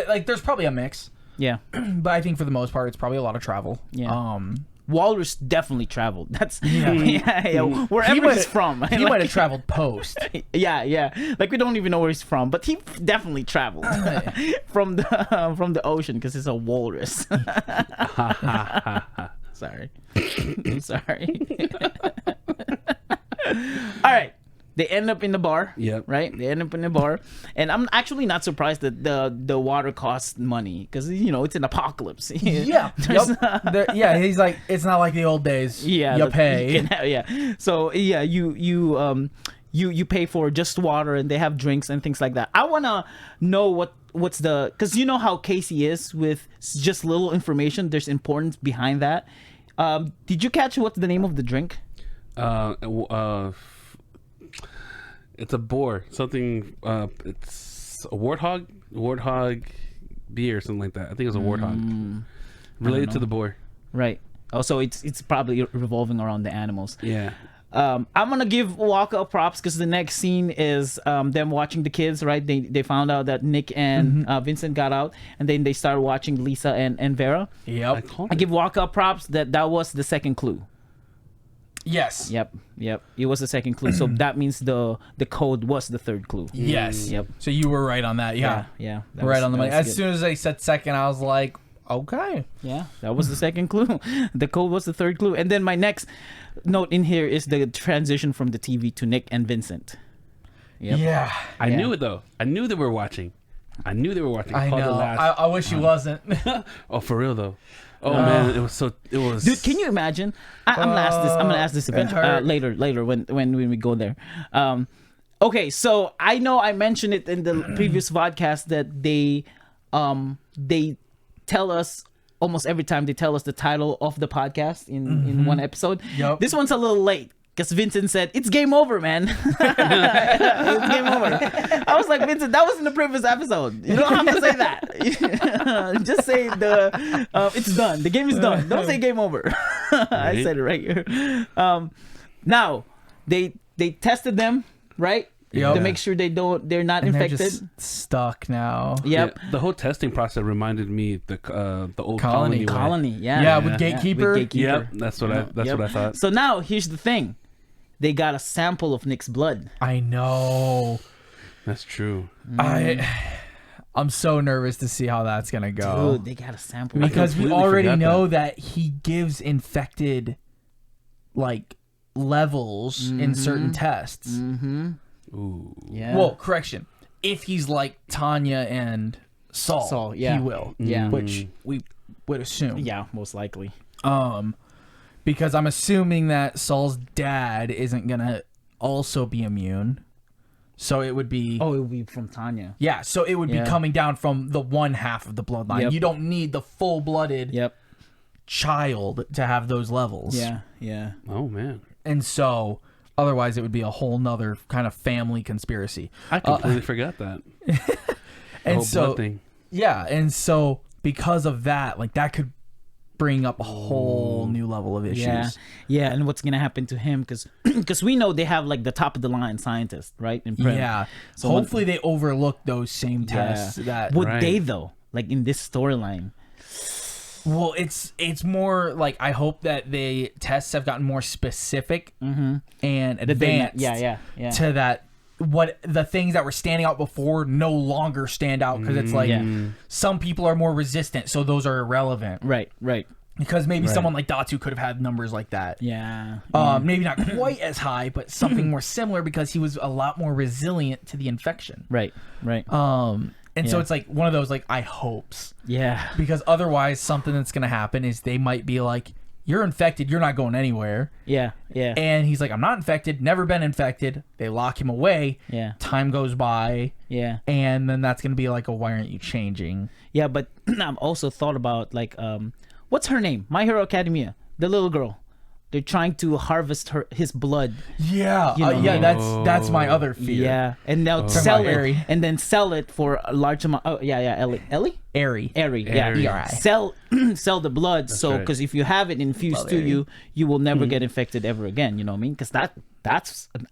Like there's probably a mix, Yeah. but I think for the most part it's probably a lot of travel. Yeah. Walrus definitely traveled. That's Yeah. yeah. Wherever he's from. He Like- might have traveled post. Yeah. Like we don't even know where he's from, but he definitely traveled from the ocean because it's a walrus. Sorry, I'm sorry. All right. They end up in the bar. Yep. Right. They end up in the bar, and I'm actually not surprised that the water costs money because it's an apocalypse. Yeah. There's Yeah. He's like, it's not like the old days. yeah, You that pay. you can have- yeah. So yeah, you pay for just water, and they have drinks and things like that. I wanna know what's the, because you know how Casey is with just little information. There's importance behind that. Did you catch what's the name of the drink? It's a boar. Something. It's a warthog beer or something like that. I think it's a warthog. Related to the boar. Right. Oh, so it's probably revolving around the animals. Yeah. I'm gonna give Wakka props because the next scene is them watching the kids. Right, they found out that Nick and Vincent got out, and then they started watching Lisa and Vera. Yep. I give Wakka props that was the second clue. Yes. Yep. It was the second clue, so that means the code was the third clue. Yes. Yep. So you were right on that. Yeah. Yeah. Right on the money. As Soon soon as they said second, I was like, okay. Yeah, that was the second clue. The code was the third clue. And then my next note in here is the transition from the TV to Nick and Vincent. Yep. Yeah. I Yeah. knew it though. I knew they were watching. I I called it know. last. I wish he wasn't. Oh, for real though. Oh man, it was. Dude, can you imagine? I'm gonna ask this eventually hurt. later when we go there. Okay, so I know I mentioned it in the previous podcast that they tell us almost every time they tell us the title of the podcast in one episode. Yup. This one's a little late because Vincent said it's game over, man. It's game over. I was like, Vincent, that was in the previous episode. You don't have to say that. Just say it's done. The game is done. Don't say game over. I said it right here. Now they tested them, right? to make sure they're not infected. They're just stuck now. Yep. Yeah, the whole testing process reminded me the old Colony. colony. Yeah. With Gatekeeper. With Gatekeeper. Yep, that's what I thought. So now here's the thing. They got a sample of Nick's blood. I know. That's true. I'm so nervous to see how that's gonna go. Dude, they got a sample. Because we completely already forgot know that he gives infected like levels in certain tests. Ooh. Yeah. Well, correction. If he's like Tanya and Saul, yeah. he will. Yeah. Which we would assume. Yeah, most likely. Because I'm assuming that Saul's dad isn't gonna also be immune. So it would be... Oh, it would be from Tanya. Yeah, so it would be coming down from the one half of the bloodline. Yep. You don't need the full-blooded child to have those levels. Yeah. Oh man. And so, otherwise it would be a whole nother kind of family conspiracy. I completely forgot that. And whole so, blood thing. yeah, and so because of that, like that could bring up a whole new level of issues. Yeah, and what's gonna happen to him? Because we know they have like the top of the line scientists, right? In Prem. Yeah. So hopefully they overlook those same tests. That would they though? Like in this storyline? Well, it's more like I hope that the tests have gotten more specific and advanced. Yeah. To that, what the things that were standing out before no longer stand out because it's like some people are more resistant, so those are irrelevant. Right. Because maybe someone like Datu could have had numbers like that. Yeah. Maybe not quite as high, but something more similar because he was a lot more resilient to the infection. Right. And so it's like one of those like I hopes. Yeah. Because otherwise something that's going to happen is they might be like, you're infected, you're not going anywhere. Yeah. And he's like, I'm not infected, never been infected. They lock him away. Yeah. Time goes by. Yeah. And then that's going to be like, why aren't you changing? Yeah, but I've also thought about like, what's her name? My Hero Academia. The little girl. They're trying to harvest his blood. Yeah. That's my other fear. Yeah. And they'll sell it. And then sell it for a large amount. Oh, yeah. Ellie? Airy. Yeah. E-R-I. Sell the blood. That's so, because if you have it infused to you, you will never get infected ever again. You know what I mean? Because that's an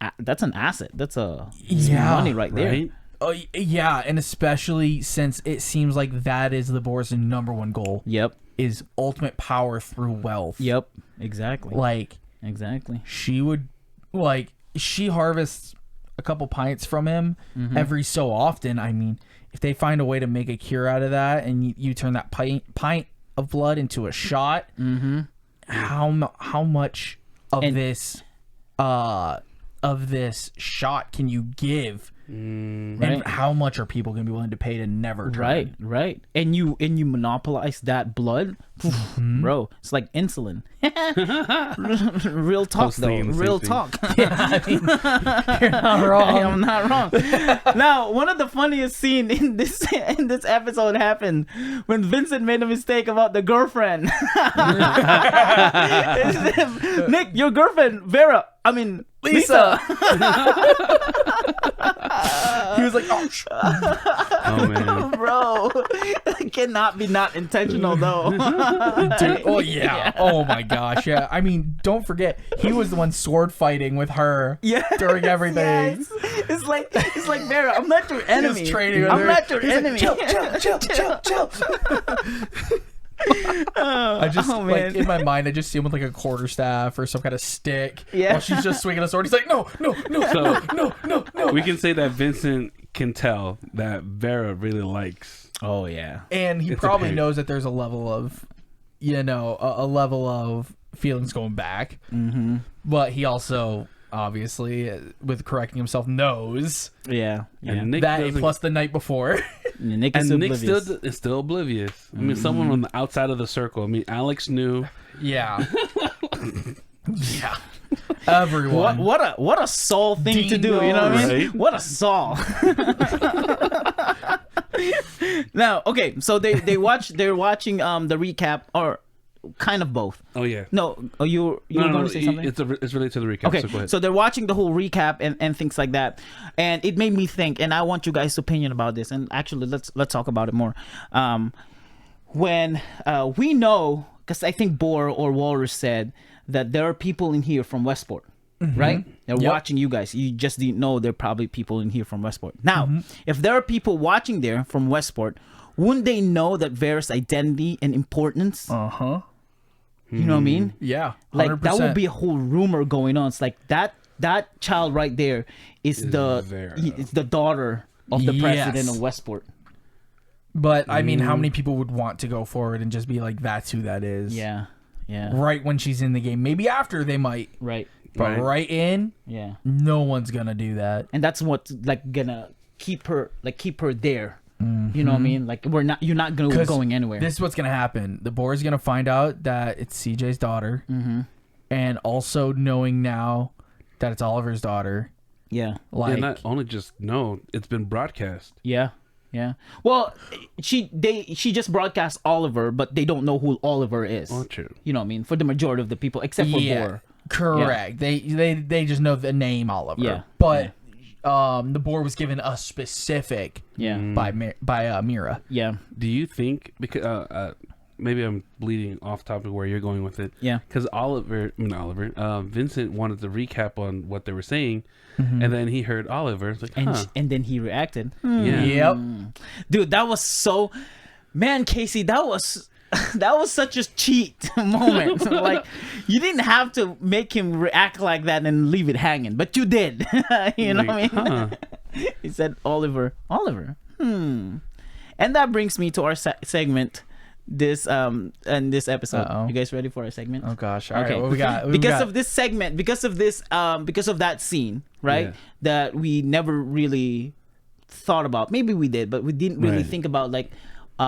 asset. That's money right there. Right? Oh, yeah. And especially since it seems like that is the Boris' number one goal. Yep. Is ultimate power through wealth. Yep. Exactly. She harvests a couple pints from him every so often. I mean, if they find a way to make a cure out of that and you turn that pint of blood into a shot, how much of this shot can you give? And how much are people going to be willing to pay to never try? Right. And you monopolize that blood, bro. It's like insulin. Real talk, though. Real talk. Yeah, I mean, you're not wrong. I'm not wrong. Now, one of the funniest scenes in this episode happened when Vincent made a mistake about the girlfriend. Nick, your girlfriend, Vera. I mean, Lisa. He was like, Oh man, bro, it cannot be not intentional though. Dude, oh yeah. Oh my gosh, yeah. I mean, don't forget, he was the one sword fighting with her during everything. Yes. It's like Mera, I'm not your enemy. He was training with I'm her. not your He's enemy. Like, chill. I just like in my mind, I just see him with like a quarterstaff or some kind of stick. Yeah. While she's just swinging a sword. He's like, no. we can say that Vincent can tell that Vera really likes. Oh yeah. And he probably knows that there's a level of, a level of feelings going back. Mm-hmm. But he also, obviously, with correcting himself, knows. Yeah. And Nick that plus the night before. Nick is still oblivious. I mean, someone on the outside of the circle. I mean, Alex knew. Yeah. Yeah. Everyone. What a Saul thing to do, you know what I mean? Right? What a Saul. Now, okay, so they're watching the recap, or kind of both. Oh yeah. No, you were going to say something? It's related to the recap. Okay, So go ahead. so they're watching the whole recap and things like that, and it made me think, and I want you guys' opinion about this. And actually, let's talk about it more. When we know, because I think Boar or Walrus said that there are people in here from Westport. right? They're watching you guys. You just didn't know there are probably people in here from Westport. Now, if there are people watching there from Westport, wouldn't they know that Vera's identity and importance? You know what I mean? Yeah, 100%. Like that would be a whole rumor going on. It's like that child right there is the daughter of the president of Westport. But I mean, how many people would want to go forward and just be like, "That's who that is"? Yeah. Right when she's in the game, maybe after they might. Right. But right in, no one's gonna do that. And that's what's like gonna keep her there. You know what I mean? Like you're not gonna be going anywhere. This is what's gonna happen. The board's gonna find out that it's CJ's daughter, and also knowing now that it's Oliver's daughter. Yeah. Like not only just know, it's been broadcast. Yeah. Well, she just broadcast Oliver, but they don't know who Oliver is. Oh, true. You know what I mean? For the majority of the people, except for Boar. Correct. Yeah. They just know the name Oliver. Yeah. But the board was given a specific by Mira. Yeah. Do you think, because maybe I'm bleeding off topic where you're going with it? Yeah. Because Vincent wanted to recap on what they were saying, and then he heard Oliver. It's like, And then he reacted. Yeah. Yep. Dude, that was so... Man, Casey, that was such a cheat moment. Like, you didn't have to make him react like that and leave it hanging, but you did. You know what I mean? He said, Oliver. And that brings me to our segment this episode. Uh-oh. You guys ready for our segment? Oh gosh. All Okay. right, what we got? Of this segment, because of that scene, right? That we never really thought about. Maybe we did, but we didn't really think about like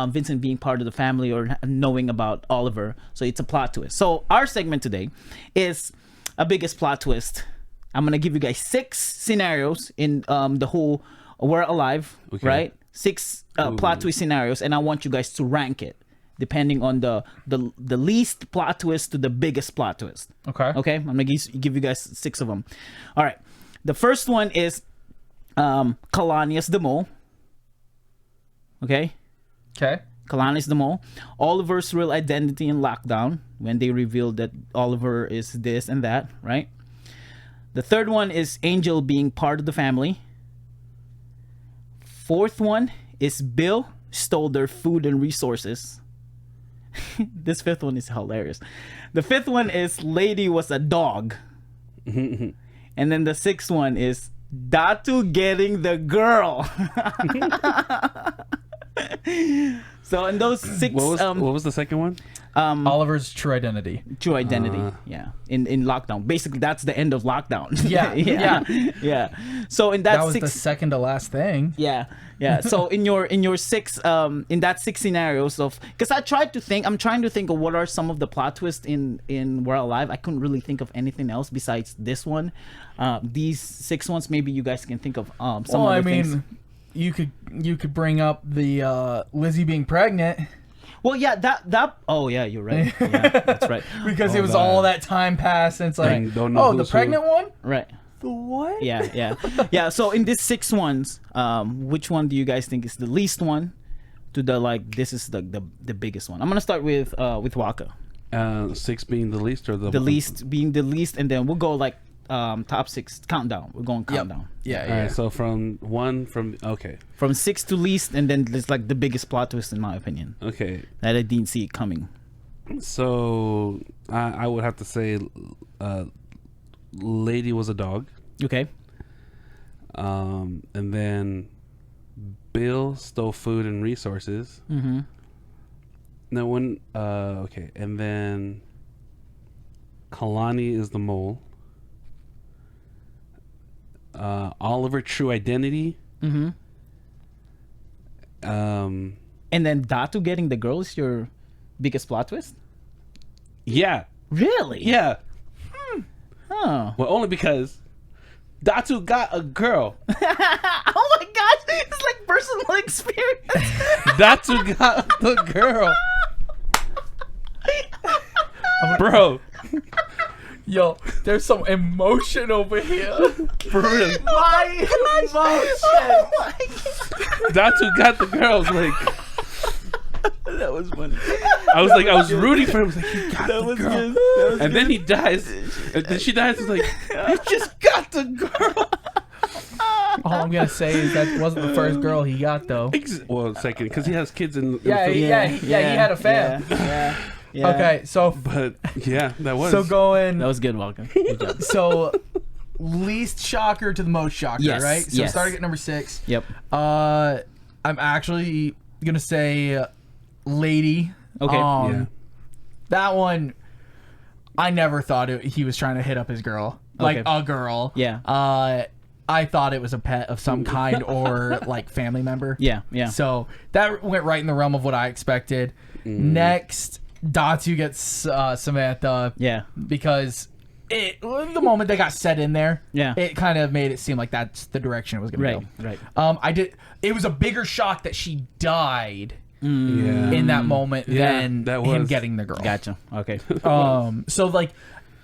Vincent being part of the family or knowing about Oliver. So it's a plot twist. So our segment today is a biggest plot twist. I'm gonna give you guys 6 scenarios in the whole We're Alive, right? 6 plot twist scenarios, and I want you guys to rank it depending on the least plot twist to the biggest plot twist. Okay. I'm gonna give you guys 6 of them. All right. The first one is Kalanius the Mole. Okay. Kalanius the Mole. Oliver's real identity in lockdown when they revealed that Oliver is this and that, right? The third one is Angel being part of the family. 4th one is Bill stole their food and resources. This 5th one is hilarious. The 5th one is Lady was a dog. And then the 6th one is Datu getting the girl. So in those 6, what was the second one? Oliver's true identity. Yeah. In lockdown. Basically, that's the end of lockdown. Yeah. So in that was the second to last thing. Yeah. So in your 6 in that 6 scenarios of, because I'm trying to think of what are some of the plot twists in We're Alive. I couldn't really think of anything else besides this one. These 6 ones, maybe you guys can think of some other things. You could bring up the Lizzie being pregnant. Well, yeah, that. Oh, yeah, you're right. Yeah, that's right. Because it was all that time passed, and it's like, the pregnant one, right? The what? Yeah. So in these 6 ones, which one do you guys think is the least one? To the like, this is the biggest one. I'm gonna start with Wakka. 6 being the least, or the least being the least, and then we'll go like top 6 countdown. We're going countdown. Yeah. All right, so from 6 to least, and then there's like the biggest plot twist in my opinion. Okay. That I didn't see it coming. So I would have to say, Lady was a dog. Okay. And then Bill stole food and resources. Mm-hmm. Now when and then Kalani is the mole. Oliver true identity. Mm-hmm. And then Datu getting the girl is your biggest plot twist? Yeah. Really? Yeah. Huh. Well, only because Datu got a girl. Oh my gosh, it's like personal experience. Datu got the girl. Bro. Yo, there's some emotion over here. For real. My emotion. Datu got the girls. Like, That was funny. I was rooting for him. I was like, he got the girl. Good. That was And good. then he dies. And then she dies. It's like, you just got the girl. All I'm gonna say is that wasn't the first girl he got though. Well, second, because he has kids in the Yeah, film. he had a fam. Yeah. Okay, so But yeah, that was. so going. That was good, Walker. Good job. So least shocker to the most shocker, Yes, right? So yes. starting at number 6. Yep. I'm actually gonna say lady. Okay. Yeah. That one, I never thought he was trying to hit up his girl, like Okay. a girl. Yeah. I thought it was a pet of some kind or like family member. Yeah. Yeah. So that went right in the realm of what I expected. Next, Datu gets Samantha. Yeah. Because the moment they got set in there, Yeah. it kind of made it seem like that's the direction it was going to go. Right. It was a bigger shock that she died Yeah. in that moment Yeah, than that him was- getting the girl. Gotcha. Okay. So like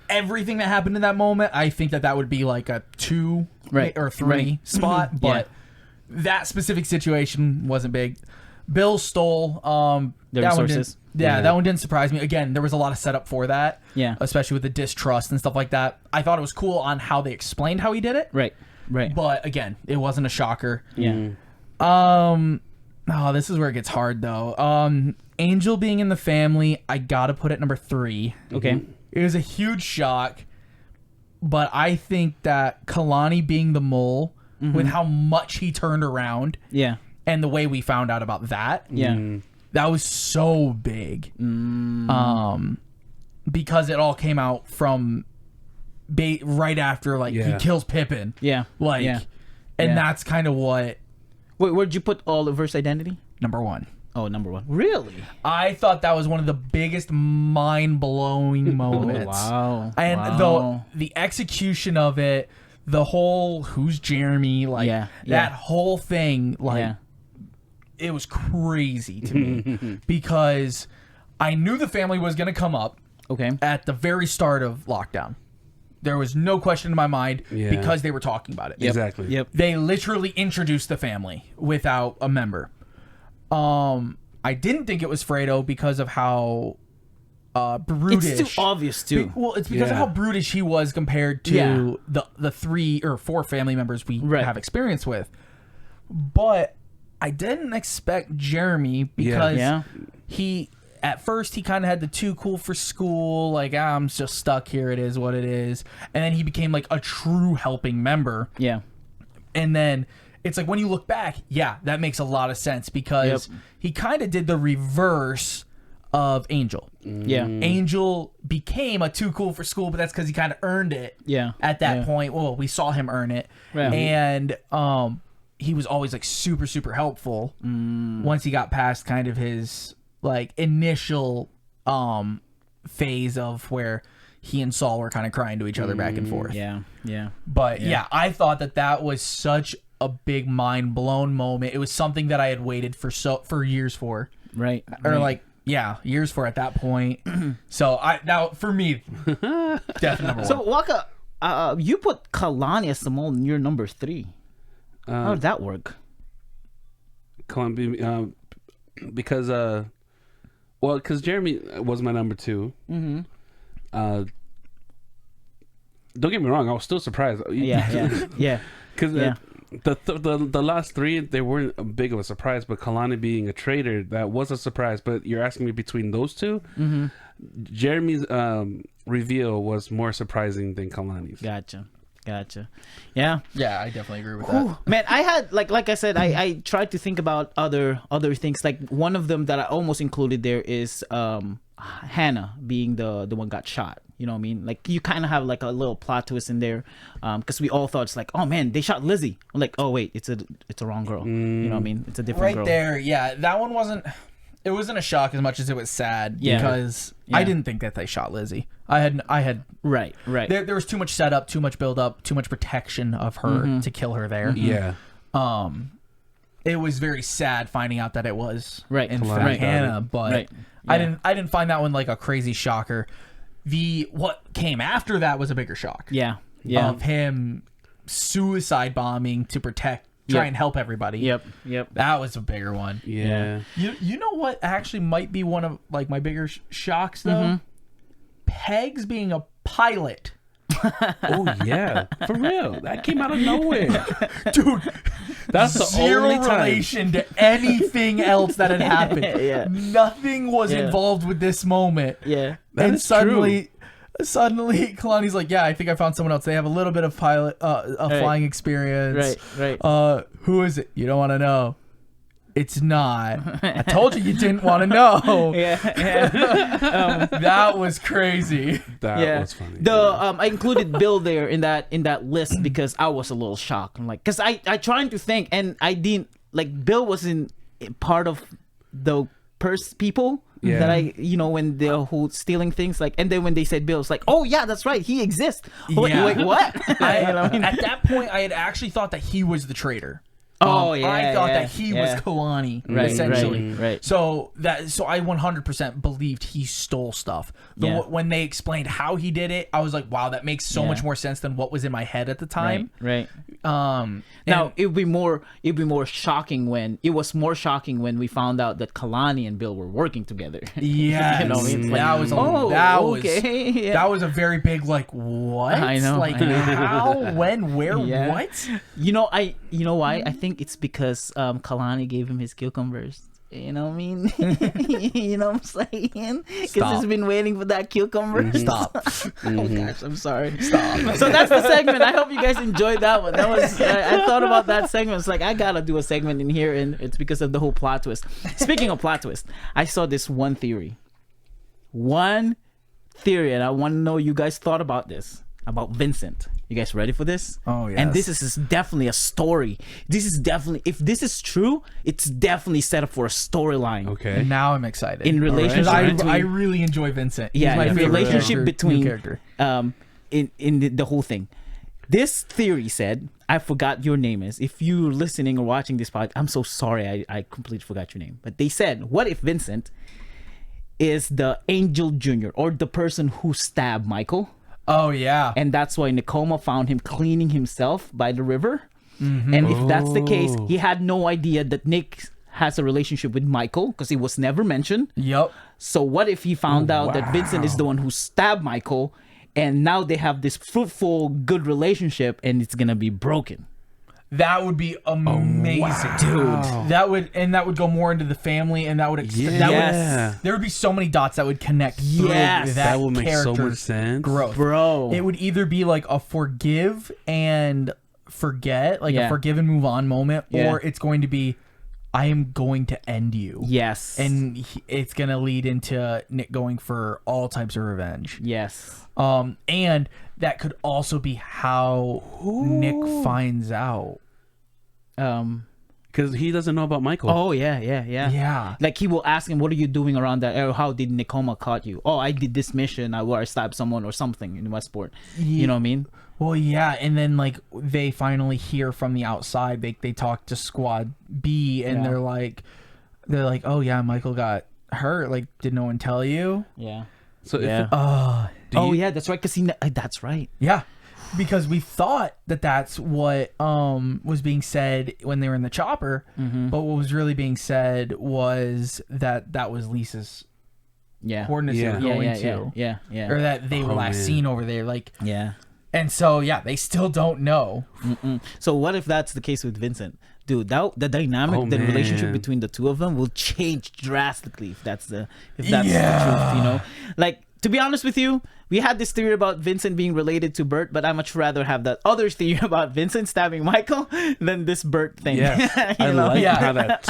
everything that happened in that moment, I think that would be like a 2 Right. or 3 Right. spot, but that specific situation wasn't big. Bill stole The that one resources. didn't, that one didn't surprise me. Again, there was a lot of setup for that. Yeah. Especially with the distrust and stuff like that. I thought it was cool on how they explained how he did it. Right. Right. But again, it wasn't a shocker. Yeah. Oh, this is where it gets hard though. Angel being in the family, I gotta put it number 3. Okay. It was a huge shock, but I think that Kalani being the mole, with how much he turned around Yeah. and the way we found out about that, Yeah. that was so big. Because it all came out from right after he Yeah. kills Pippin. Yeah. Like, Yeah. and Yeah. that's kind of what Wait, where'd you put all the verse identity? number 1. Oh, number 1. Really? I thought that was one of the biggest mind-blowing moments. Wow. And Wow. the execution of it, the whole who's Jeremy, like Yeah, that yeah. whole thing, like Yeah. it was crazy to me because I knew the family was going to come up Okay. at the very start of lockdown. There was no question in my mind Yeah. because they were talking about it. Yep. Exactly. Yep. They literally introduced the family without a member. I didn't think it was Fredo because of how brutish. It's too obvious too. Well, it's because of Yeah. how brutish he was compared to Yeah. the 3 or 4 family members we Right. have experience with. But I didn't expect Jeremy because Yeah. he at first he kind of had the too cool for school, like I'm just stuck here, it is what it is, and then he became like a true helping member. Yeah. And then it's like when you look back, yeah, that makes a lot of sense because he kind of did the reverse of Angel. Yeah. Angel became a too cool for school, but that's because he kind of earned it. Yeah. At that Yeah. point, well, we saw him earn it, Right. and he was always like super super helpful. Once he got past kind of his like initial phase of where he and Saul were kind of crying to each other back and forth. Yeah. Yeah. But yeah, I thought that was such a big mind blown moment. It was something that I had waited for years for, Right. or right. like years for at that point. So for me, definitely number 1. So Wakka, you put Kalani as Simone in your number 3. How did that work? Columbia, because because Jeremy was my number 2. Don't get me wrong, I was still surprised. Yeah. Yeah. Because Yeah. the last 3, they weren't a big of a surprise, but Kalani being a traitor, that was a surprise. But you're asking me between those 2, Jeremy's reveal was more surprising than Kalani's. Gotcha. Yeah. Yeah, I definitely agree with that. Man, I had like I said, I tried to think about other things. Like one of them that I almost included there is Hannah being the one got shot. You know what I mean? Like you kind of have like a little plot twist in there, because we all thought it's like, oh man, they shot Lizzie. I'm like, oh wait, it's a wrong girl. You know what I mean? It's a different Right girl. there, yeah, that one wasn't. It wasn't a shock as much as it was sad because I didn't think that they shot Lizzie. I had Right. there was too much setup, too much build up, too much protection of her to kill her there. Yeah. It was very sad finding out that it was Right. in Kalani. fact Hannah, but Right. I Yeah. didn't find that one like a crazy shocker. What came after that was a bigger shock. Yeah. Of him suicide bombing to protect try and help everybody. Yep. That was a bigger one. Yeah. You know what actually might be one of like my bigger shocks though? Pegs being a pilot. Oh yeah, for real. That came out of nowhere, Dude. That's the Zero only time. relation to anything else that had happened. Yeah. Nothing was involved with this moment. Yeah. That And is suddenly Kalani's like, yeah, I think I found someone else. They have a little bit of flying experience. Right. Who is it? You don't want to know. It's not. I told you didn't want to know. Yeah. That was crazy. That was funny. I included Bill there in that list because I was a little shocked. I'm like, because I trying to think, and I didn't like Bill wasn't part of the people that I when they're whole stealing things, like, and then when they said Bill, it's like, oh yeah, that's right, he exists. Wait, what? At that point, I had actually thought that he was the traitor. I thought that he was Kalani, essentially. Right. So I 100% believed he stole stuff. When they explained how he did it, I was like, wow, that makes so much more sense than what was in my head at the time. Right. Now it'd be more shocking when we found out that Kalani and Bill were working together. Yeah, that was a very big like what? I know. Like how, when, where, what? You know why? I think it's because Kalani gave him his cucumbers. You know what I mean? You know what I'm saying? Because he's been waiting for that cucumber. Stop. Oh gosh, I'm sorry. Stop. So that's the segment. I hope you guys enjoyed that one. That was I thought about that segment. It's like I gotta do a segment in here, and it's because of the whole plot twist. Speaking of plot twist, I saw this one theory, and I want to know you guys thought about this. About Vincent. You guys ready for this? Oh, yes. And this is definitely a story. This is definitely, if this is true, it's definitely set up for a storyline. Okay. And now I'm excited. In relationship I really enjoy Vincent. He's my favorite relationship between character. In the whole thing. This theory said, I forgot your name is. If you're listening or watching this podcast, I'm so sorry, I completely forgot your name. But they said, what if Vincent is the Angel Jr. or the person who stabbed Michael? Oh yeah. And that's why Nakoma found him cleaning himself by the river. And if that's the case, he had no idea that Nick has a relationship with Michael because it was never mentioned. Yep. So what if he found out that Vincent is the one who stabbed Michael, and now they have this fruitful, good relationship, and it's gonna be broken? That would be amazing, dude. That would go more into the family, and that would there would be so many dots that would connect. That would make so much sense, growth, bro. It would either be like a forgive and forget, like a forgive and move on moment, or it's going to be, I am going to end you. Yes, and it's gonna lead into Nick going for all types of revenge. Yes, and that could also be how Nick finds out. Because he doesn't know about Michael. Oh yeah. Like he will ask him, "What are you doing around that area? How did Nakoma caught you?" "Oh, I did this mission where I stabbed someone or something in Westport." You know what I mean? Well, yeah, and then like they finally hear from the outside. They talk to Squad B, and they're like, "Oh yeah, Michael got hurt. Like, did no one tell you?" Yeah. So that's right. Cause that's right. Yeah. Because we thought that that's what was being said when they were in the chopper, but what was really being said was that was Lisa's coordinates they were going to. Yeah. Or that they were last seen over there. And so, they still don't know. So what if that's the case with Vincent? Dude, the dynamic, the relationship between the two of them will change drastically if that's the truth, you know? Like, to be honest with you, we had this theory about Vincent being related to Bert, but I much rather have that other theory about Vincent stabbing Michael than this Bert thing. Yeah, I like how that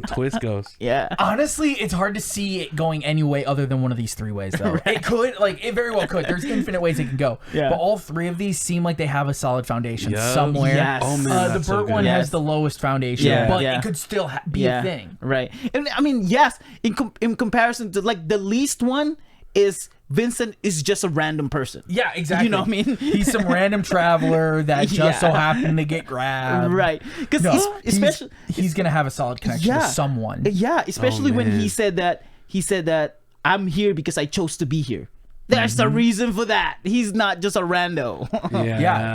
twist goes. Yeah. Honestly, it's hard to see it going any way other than one of these three ways, though. It could, it very well could. There's infinite ways it can go. Yeah. But all three of these seem like they have a solid foundation somewhere. Yes. Oh, man, the Bert one has the lowest foundation, but it could still be a thing. Right. And I mean, yes, in comparison to the least one is Vincent is just a random person. Yeah, exactly. You know what I mean? He's some random traveler that just so happened to get grabbed. Right. Because especially he's gonna have a solid connection to someone. Yeah, especially when he said that I'm here because I chose to be here. There's a reason for that. He's not just a rando.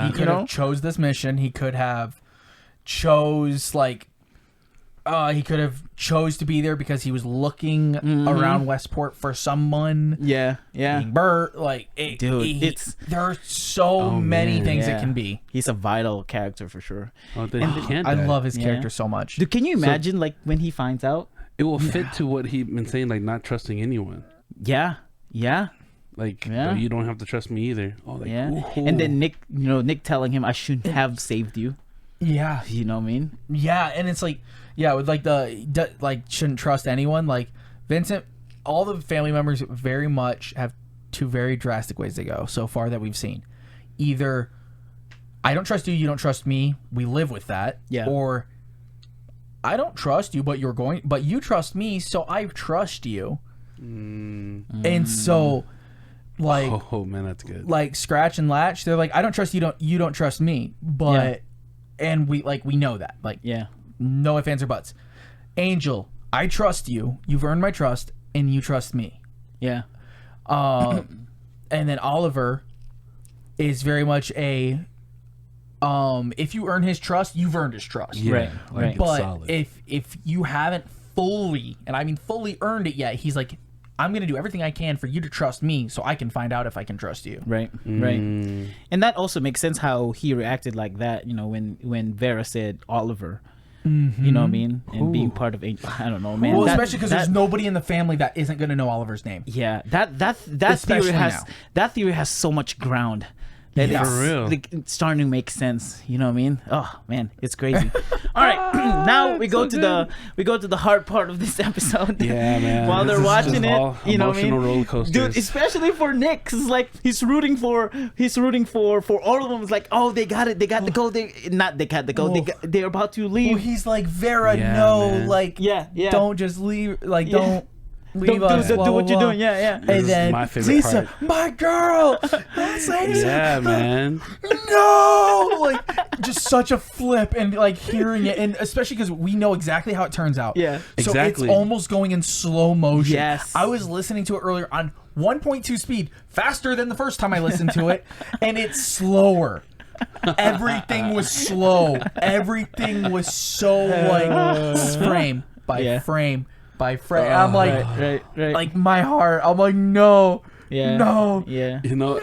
He could have chose this mission. He could have chose like he could have chose to be there because he was looking around Westport for someone. Yeah. Being Bert, there are so many things it can be. He's a vital character for sure. I love his character so much. Dude, can you imagine like when he finds out? It will fit to what he's been saying, like not trusting anyone. Yeah. Like you don't have to trust me either. And then Nick telling him I shouldn't have saved you. Yeah. You know what I mean? Yeah, and it's like, with like shouldn't trust anyone. Like Vincent, all the family members very much have two very drastic ways to go so far that we've seen. Either I don't trust you, you don't trust me, we live with that. Yeah. Or I don't trust you, but you trust me, so I trust you. And so like, oh man, that's good. Like Scratch and Latch, they're like, I don't trust you, you don't trust me, but and we know that, like, no ifs, ands, or buts. Angel, I trust you. You've earned my trust, and you trust me. Yeah. And then Oliver is very much a, if you earn his trust, you've earned his trust. Yeah, right. But solid. if you haven't fully, and I mean fully earned it yet, he's like, I'm going to do everything I can for you to trust me so I can find out if I can trust you. Right. And that also makes sense how he reacted like that, when Vera said Oliver. You know what I mean? And being part of I don't know, man. Well, especially because there's nobody in the family that isn't going to know Oliver's name. Yeah. That theory has so much ground. That For real. It's starting to make sense. You know what I mean? Oh man, it's crazy. All right, now we go to the hard part of this episode. Yeah, man. While they're watching it, you know what I mean? Roller coasters. Dude, especially for Nick, 'cause it's like he's rooting for all of them. It's like, oh, they got it, they got the goal. They're about to leave. Well, he's like, Vera, man. like, don't just leave, like, don't leave Don't us. do what you're blah. doing. Yeah. And This is then my favorite Lisa, part. my girl, Lisa, Yeah, man. no, like just such a flip, and like hearing it, and especially because we know exactly how it turns out. Yeah. So Exactly. it's almost going in slow motion. Yes. I was listening to it earlier on 1.2 speed, faster than the first time I listened to it, and it's slower. Everything was slow. Everything was so like frame by frame by frame. I'm like, right. like my heart. I'm like, no. Yeah. No. Yeah. You know,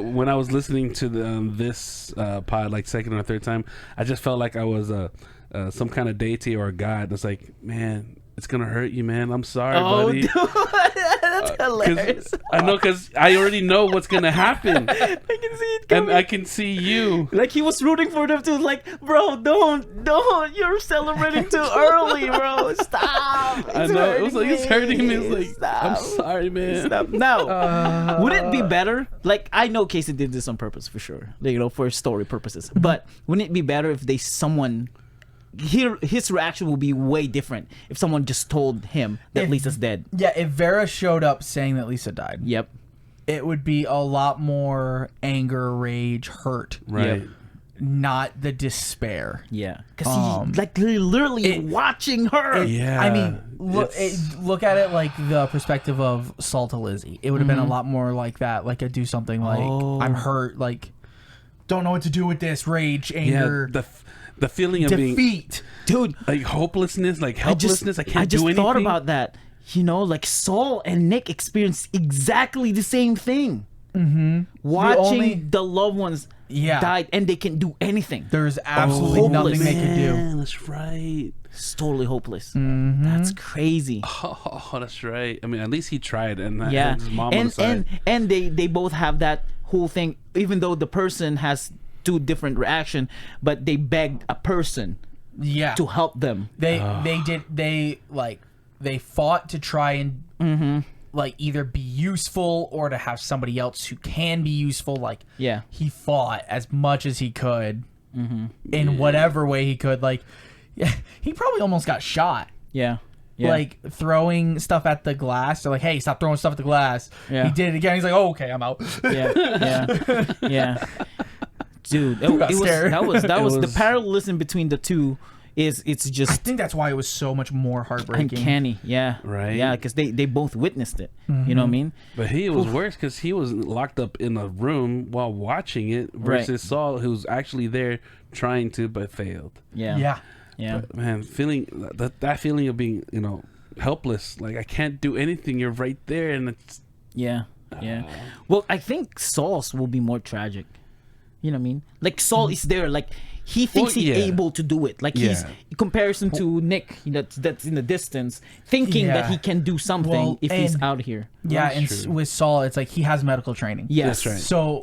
when I was listening to this pod, like second or third time, I just felt like I was some kind of deity or a god. It's like, man, it's gonna hurt you, man. I'm sorry, buddy. Dude, that's hilarious. I know, because I already know what's gonna happen, I can see it and coming. I can see you. Like he was rooting for them to, like, bro, don't, you're celebrating too early, bro. Stop. I know, it was like it's hurting me. It's like, Stop. I'm sorry, man. Stop. Now, would it be better? Like, I know Casey did this on purpose for sure, for story purposes. But wouldn't it be better if his reaction will be way different if someone just told him that Lisa's dead? Yeah, if Vera showed up saying that Lisa died, Yep. it would be a lot more anger, rage, hurt. Right. Yep. Not the despair. Yeah. Because he's like literally watching her. Yeah. I mean, look at it like the perspective of Salta Lizzie. It would have been a lot more like that. Like, do something like, I'm hurt, like, don't know what to do with this, rage, anger. Yeah, the feeling of defeat, dude, like hopelessness, like helplessness. I can't do anything. I just thought about that. Like Saul and Nick experienced exactly the same thing. Watching the loved ones died, and they can do anything. There's absolutely nothing they can do. Man, that's right. It's totally hopeless. That's crazy. Oh, that's right. I mean, at least he tried, and Yeah, his mom on the side. and they both have that whole thing. Even though the person has two different reaction, but they begged a person to help them. They fought to try and like either be useful or to have somebody else who can be useful. Like, he fought as much as he could in whatever way he could. Like, he probably almost got shot. Yeah. Like throwing stuff at the glass. They're like, "Hey, stop throwing stuff at the glass." He did it again. He's like, "Oh, okay, I'm out." Yeah. Dude, that was the parallelism between the two. it's just I think that's why it was so much more heartbreaking. uncanny. Yeah, Right. Yeah, because they both witnessed it. You know what I mean? But he was worse because he was locked up in a room while watching it versus Saul, who's actually there trying to but failed. Yeah. But, man, feeling that feeling of being, helpless, like I can't do anything. You're right there, and it's Yeah. Well, I think Saul's will be more tragic. You know what I mean? Like Saul is there, like he thinks he's able to do it. Like he's in comparison to Nick, that's in the distance, thinking that he can do something if he's out here. Yeah, and with Saul, it's like he has medical training. Yes, that's right. So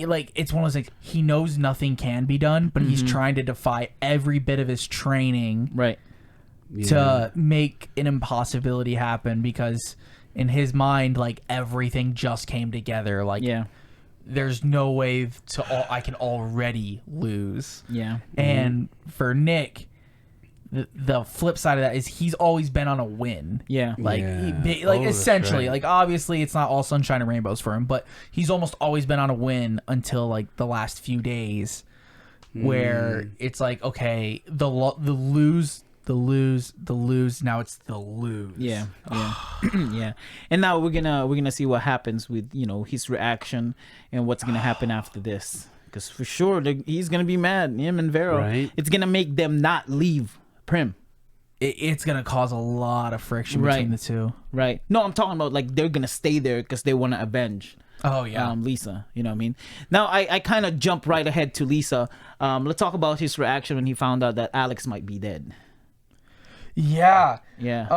like it's one of those things. He knows nothing can be done, but he's trying to defy every bit of his training, to make an impossibility happen because in his mind, like everything just came together. Like there's no way I can already lose. Yeah. And for Nick, the flip side of that is he's always been on a win. Yeah. Like, Yeah. essentially, right. like obviously it's not all sunshine and rainbows for him, but he's almost always been on a win until like the last few days, where it's like, okay, the lose. Now it's the lose. Yeah. Yeah. And now we're gonna see what happens with his reaction and what's gonna happen after this. Because for sure he's gonna be mad. Him and Vera. Right. It's gonna make them not leave Prim. It's gonna cause a lot of friction between the two. Right. No, I'm talking about like they're gonna stay there because they want to avenge. Oh yeah. Lisa. You know what I mean? Now I kind of jump right ahead to Lisa. Let's talk about his reaction when he found out that Alex might be dead. Yeah. Yeah.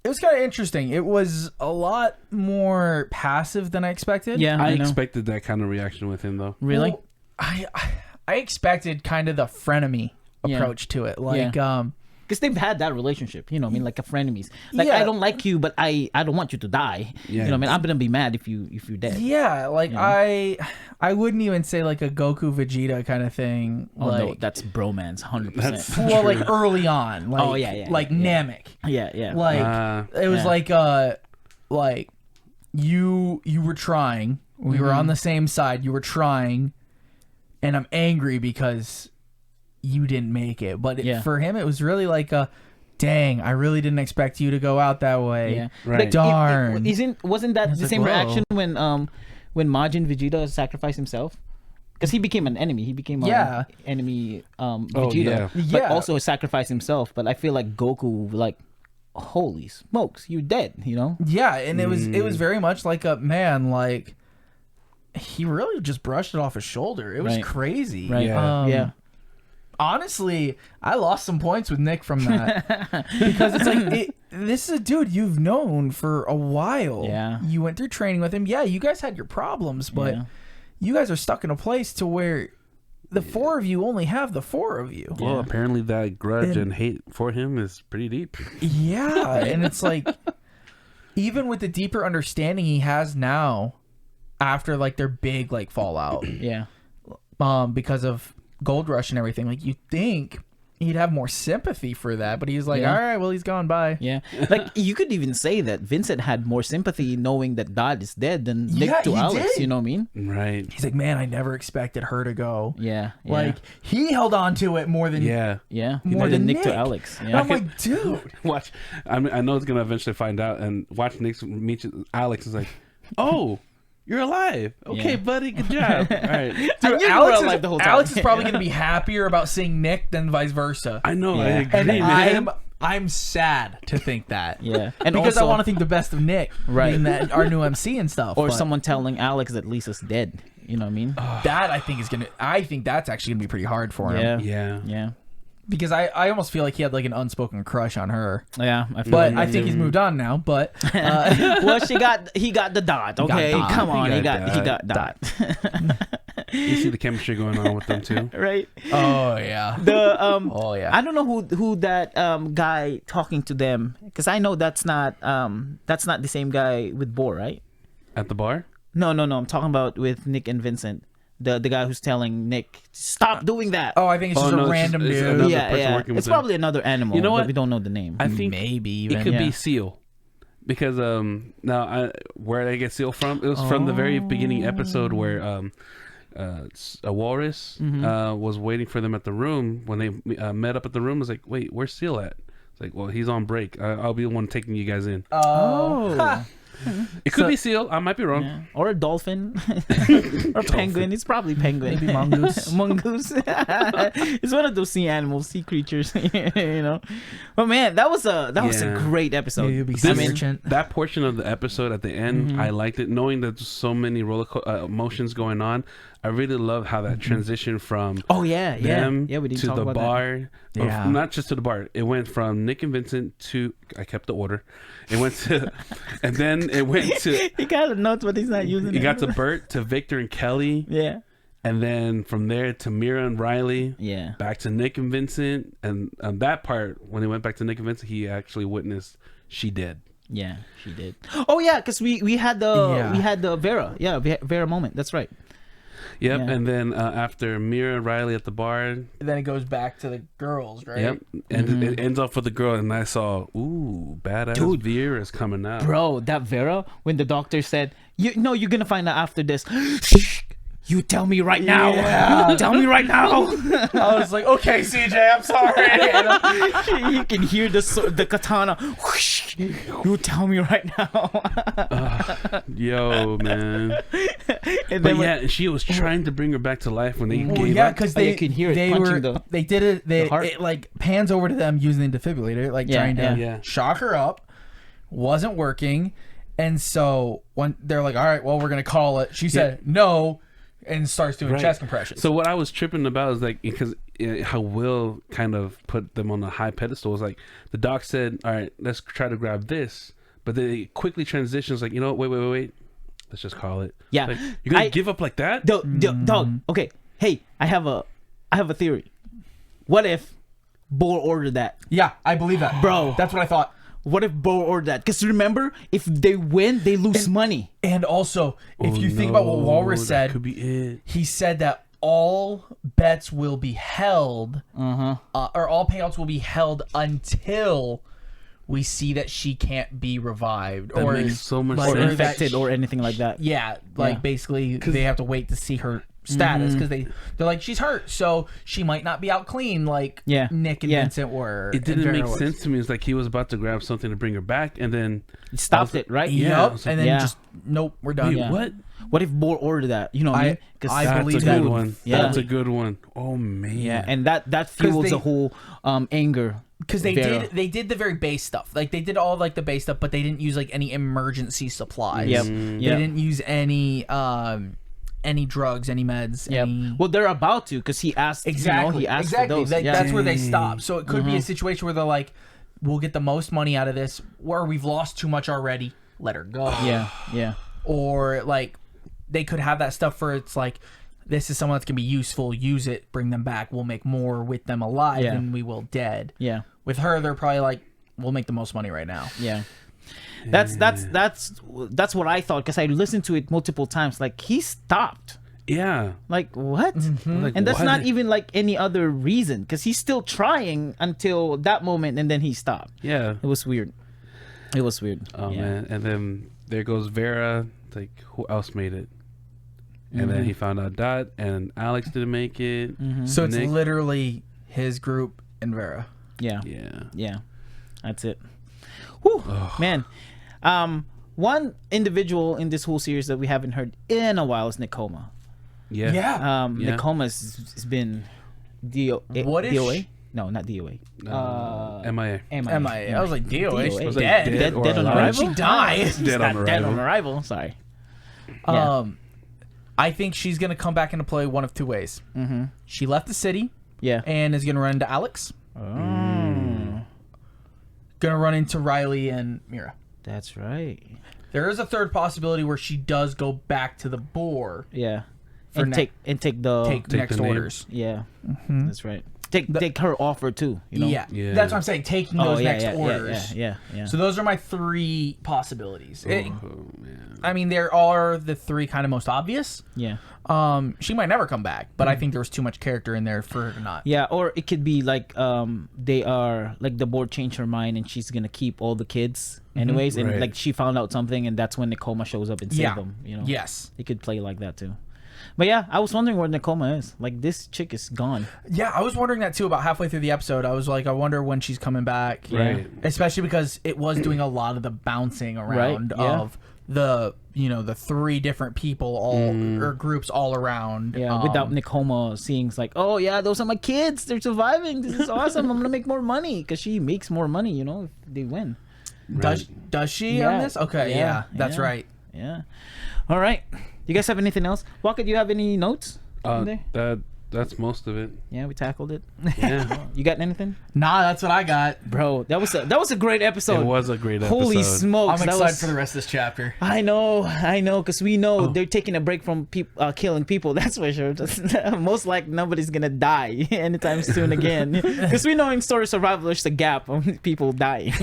It was kind of interesting. It was a lot more passive than I expected. Yeah. I know. expected that kind of reaction with him, though. Really? Well, I expected kind of the frenemy approach to it. Like, because they've had that relationship, you know what I mean, like a frenemies. Like I don't like you, but I don't want you to die. Yeah. You know what I mean? I'm gonna be mad if you're dead. Yeah, like I wouldn't even say like a Goku Vegeta kind of thing. Oh like, no, that's bromance, 100%. That's well, true. like early on. Like, like Namek. Yeah. Like it was like you were trying. We were on the same side. You were trying, and I'm angry because you didn't make it. But for him, it was really like dang, I really didn't expect you to go out that way. Yeah. Right. Like, Darn. Wasn't that the like, same whoa. reaction when Majin Vegeta sacrificed himself? Because he became an enemy. He became an enemy Vegeta. But also sacrificed himself. But I feel like Goku, like, holy smokes, you're dead, you know? Yeah, and it was very much like a man, like he really just brushed it off his shoulder. It was crazy. Right. Yeah. Honestly, I lost some points with Nick from that because it's like this is a dude you've known for a while. Yeah. You went through training with him. Yeah, you guys had your problems, but you guys are stuck in a place to where the four of you only have the four of you. Well, apparently that grudge and hate for him is pretty deep. Yeah, and it's like even with the deeper understanding he has now after like their big like fallout. Yeah. Because of Gold Rush and everything, like you think he'd have more sympathy for that, but he's like, all right, well, he's gone, bye. Yeah. Like you could even say that Vincent had more sympathy knowing that Dad is dead than Nick to Alex, did. you know what I mean? Right. He's like, man, I never expected her to go. Yeah. Like he held on to it more than More than Nick to Nick. Alex. And Yeah. I'm like, dude. Watch. I know it's gonna eventually find out, and watch Nick meet Alex is like, oh, you're alive. Okay, buddy, good job. All right. Dude, you were Alex, alive the whole time. Alex is probably going to be happier about seeing Nick than vice versa. I know. Yeah. I agree, And man. I'm sad to think that. Yeah. And Because also, I want to think the best of Nick. Right. Being that our new MC and stuff. or but someone telling Alex that Lisa's dead. You know what I mean? that I think that's actually going to be pretty hard for him. Yeah. Because I almost feel like he had like an unspoken crush on her. Yeah. I feel But like I think he's moved on now. But well, he got the dot. Okay, dot. come on, he got got dot. You see the chemistry going on with them too. Right. oh yeah. The Oh yeah. I don't know who that guy talking to them, because I know that's not the same guy with Boar, right? At the bar? No. I'm talking about with Nick and Vincent. The guy who's telling Nick stop doing that. Oh, I think it's just a random it's dude. another yeah. person working with It's them. probably another animal. You know what? But we don't know the name. I think Maybe even. it could Yeah. be Seal. Because where did I get Seal from? It was from the very beginning episode where a walrus was waiting for them at the room when they met up at the room. I was like, wait, where's Seal at? It's like, well, he's on break. I'll be the one taking you guys in. Oh. It could be Seal. I might be wrong. Yeah. Or a dolphin. Or penguin. It's probably penguin. Maybe mongoose. Mongoose. It's one of those sea animals, sea creatures, you know. But man, that was a great episode. That portion of the episode at the end, I liked it, knowing that there's so many emotions going on. I really love how that transitioned from them we didn't to the bar. Yeah. Not just to the bar. It went from Nick and Vincent to, I kept the order. It went to, and then it went to. He got notes, but he's not using it. It got to Bert, to Victor and Kelly. Yeah. And then from there to Mira and Riley. Yeah. Back to Nick and Vincent. And on that part, when he went back to Nick and Vincent, he actually witnessed she did. Yeah, she did. Oh yeah, because we had the Vera. Yeah, Vera moment. That's right. Yep, Yeah. and then after Mira and Riley at the bar, And then it goes back to the girls, right? yep, and it ends off with the girl, and I saw, ooh, badass Vera's coming out. Bro, that Vera, when the doctor said, you're gonna find out after this. You tell me right now. Yeah. Tell me right now. I was like, okay, CJ, I'm sorry. You can hear the katana. Whoosh. You tell me right now. Yo, man. And But then she was trying to bring her back to life when they Well, gave yeah, up. because you can hear it punching they did it. the heart. It like pans over to them using the defibrillator, like trying to shock her up. Wasn't working, and so when they're like, "All right, well, we're gonna call it," she said no, and starts doing chest compressions. So what I was tripping about is like, because how Will kind of put them on a high pedestal was like, the doc said, all right, let's try to grab this, but then it quickly transitions like, wait, let's just call it. Yeah. Like, you're gonna give up like that? Dog. Okay. Hey, I have a theory. What if Bo ordered that? Yeah, I believe that, Bro. That's what I thought. What if Bo ordered that? Because remember, if they win, they lose money. And also, if you think about what Walrus said, could be it. he said that all bets will be held, or all payouts will be held until we see that she can't be revived That or makes so much Or sense. infected or anything like that. Yeah, like basically they have to wait to see her status because they're like, she's hurt, so she might not be out clean like Nick and Vincent were. It didn't make sense to me. It's like he was about to grab something to bring her back, and then He stopped it, right? Yep, like, and then just nope, we're done. Wait, what? What if Bo ordered that? You know what I mean? I That's believe a that. good one. Yeah. That's a good one. Oh man. Yeah, and that fuels the whole anger. Because they did the very base stuff. Like they did all like the base stuff, but they didn't use like any emergency supplies. Yep. They didn't use any drugs, any meds. Yep. Well, they're about to because he asked. Exactly. He asked exactly. for those. That's where they stop. So it could be a situation where they're like, "We'll get the most money out of this, where we've lost too much already. Let her go." Yeah. Or like, they could have that stuff where it's like, this is someone that's gonna be useful. Use it. Bring them back. We'll make more with them alive than we will dead. Yeah. With her, they're probably like, we'll make the most money right now. Yeah. That's what I thought because I listened to it multiple times. Like he stopped. Yeah. Like what? Like, And that's what? not even like any other reason because he's still trying until that moment and then he stopped. Yeah. It was weird. Oh man. And then there goes Vera. Like who else made it? And then he found out Dot and Alex didn't make it. So it's literally his group and Vera. Yeah. Yeah. That's it. Whew, man. One individual in this whole series that we haven't heard in a while is Nicoma. Yeah. Nicoma's been What is DOA? she? No, not DOA. MIA. MIA. I was like, DOA. DOA. She's like dead. dead or Dead on alive? arrival. She died. Dead on Dead on arrival. arrival. Sorry. Yeah. I think she's gonna come back into play one of two ways. She left the city Yeah. and is gonna run into Alex. Gonna run into Riley and Mira. That's right. There is a third possibility where she does go back to the boar. Yeah. For And take Take next the name. orders. Yeah. That's right. Take her offer too. You know. Yeah. Yeah. That's what I'm saying. Taking those next orders. Yeah. So those are my three possibilities. Oh man. I mean, there are the three kind of most obvious. Yeah. She might never come back, but I think there was too much character in there for her to not. Yeah, or it could be like they are like the board changed her mind and she's gonna keep all the kids anyways, and Right. like she found out something and that's when Nicoma shows up and save them. You know. Yes. It could play like that too. But yeah, I was wondering where Nakoma is. Like, this chick is gone. Yeah, I was wondering that too. About halfway through the episode, I was like, I wonder when she's coming back. Right. Especially because it was doing a lot of the bouncing around Right, yeah. of the the 3 different people or groups all around. Yeah, without Nakoma seeing, it's like, oh yeah, those are my kids. They're surviving. This is awesome. I'm gonna make more money because she makes more money. If they win. Right. Does she Yeah. on this? Okay, yeah, that's yeah. right. Yeah. All right. You guys have anything else? Wakka, do you have any notes? in there? That's most of it. Yeah, we tackled it. Yeah. You got anything? Nah, that's what I got. Bro, that was a great episode. It was a great episode. Holy smokes. I'm that excited was- for the rest of this chapter. I know, because we know they're taking a break from killing people. That's for sure. Most likely nobody's gonna die anytime soon again. Because we know in story survival there's a gap of people dying.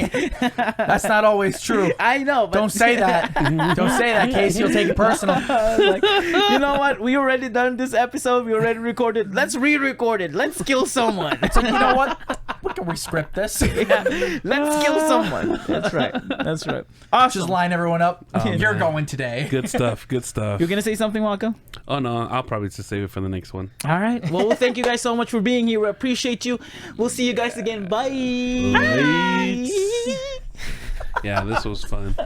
That's not always true. I know, but Don't say that. Don't say that, Casey. You'll take it personal. like, you know what? We already done this episode. We already recorded. Let's re-record it. Let's kill someone. It's like, you know what? We can re-script this. Yeah, let's kill someone. That's right. That's right. Awesome. Just line everyone up. You're man. going today. Good stuff. Good stuff. You're gonna say something, Wakka? Oh no, I'll probably just save it for the next one. All right. Well, thank you guys so much for being here. We appreciate you. We'll see you guys again. Bye. Yeah, this was fun.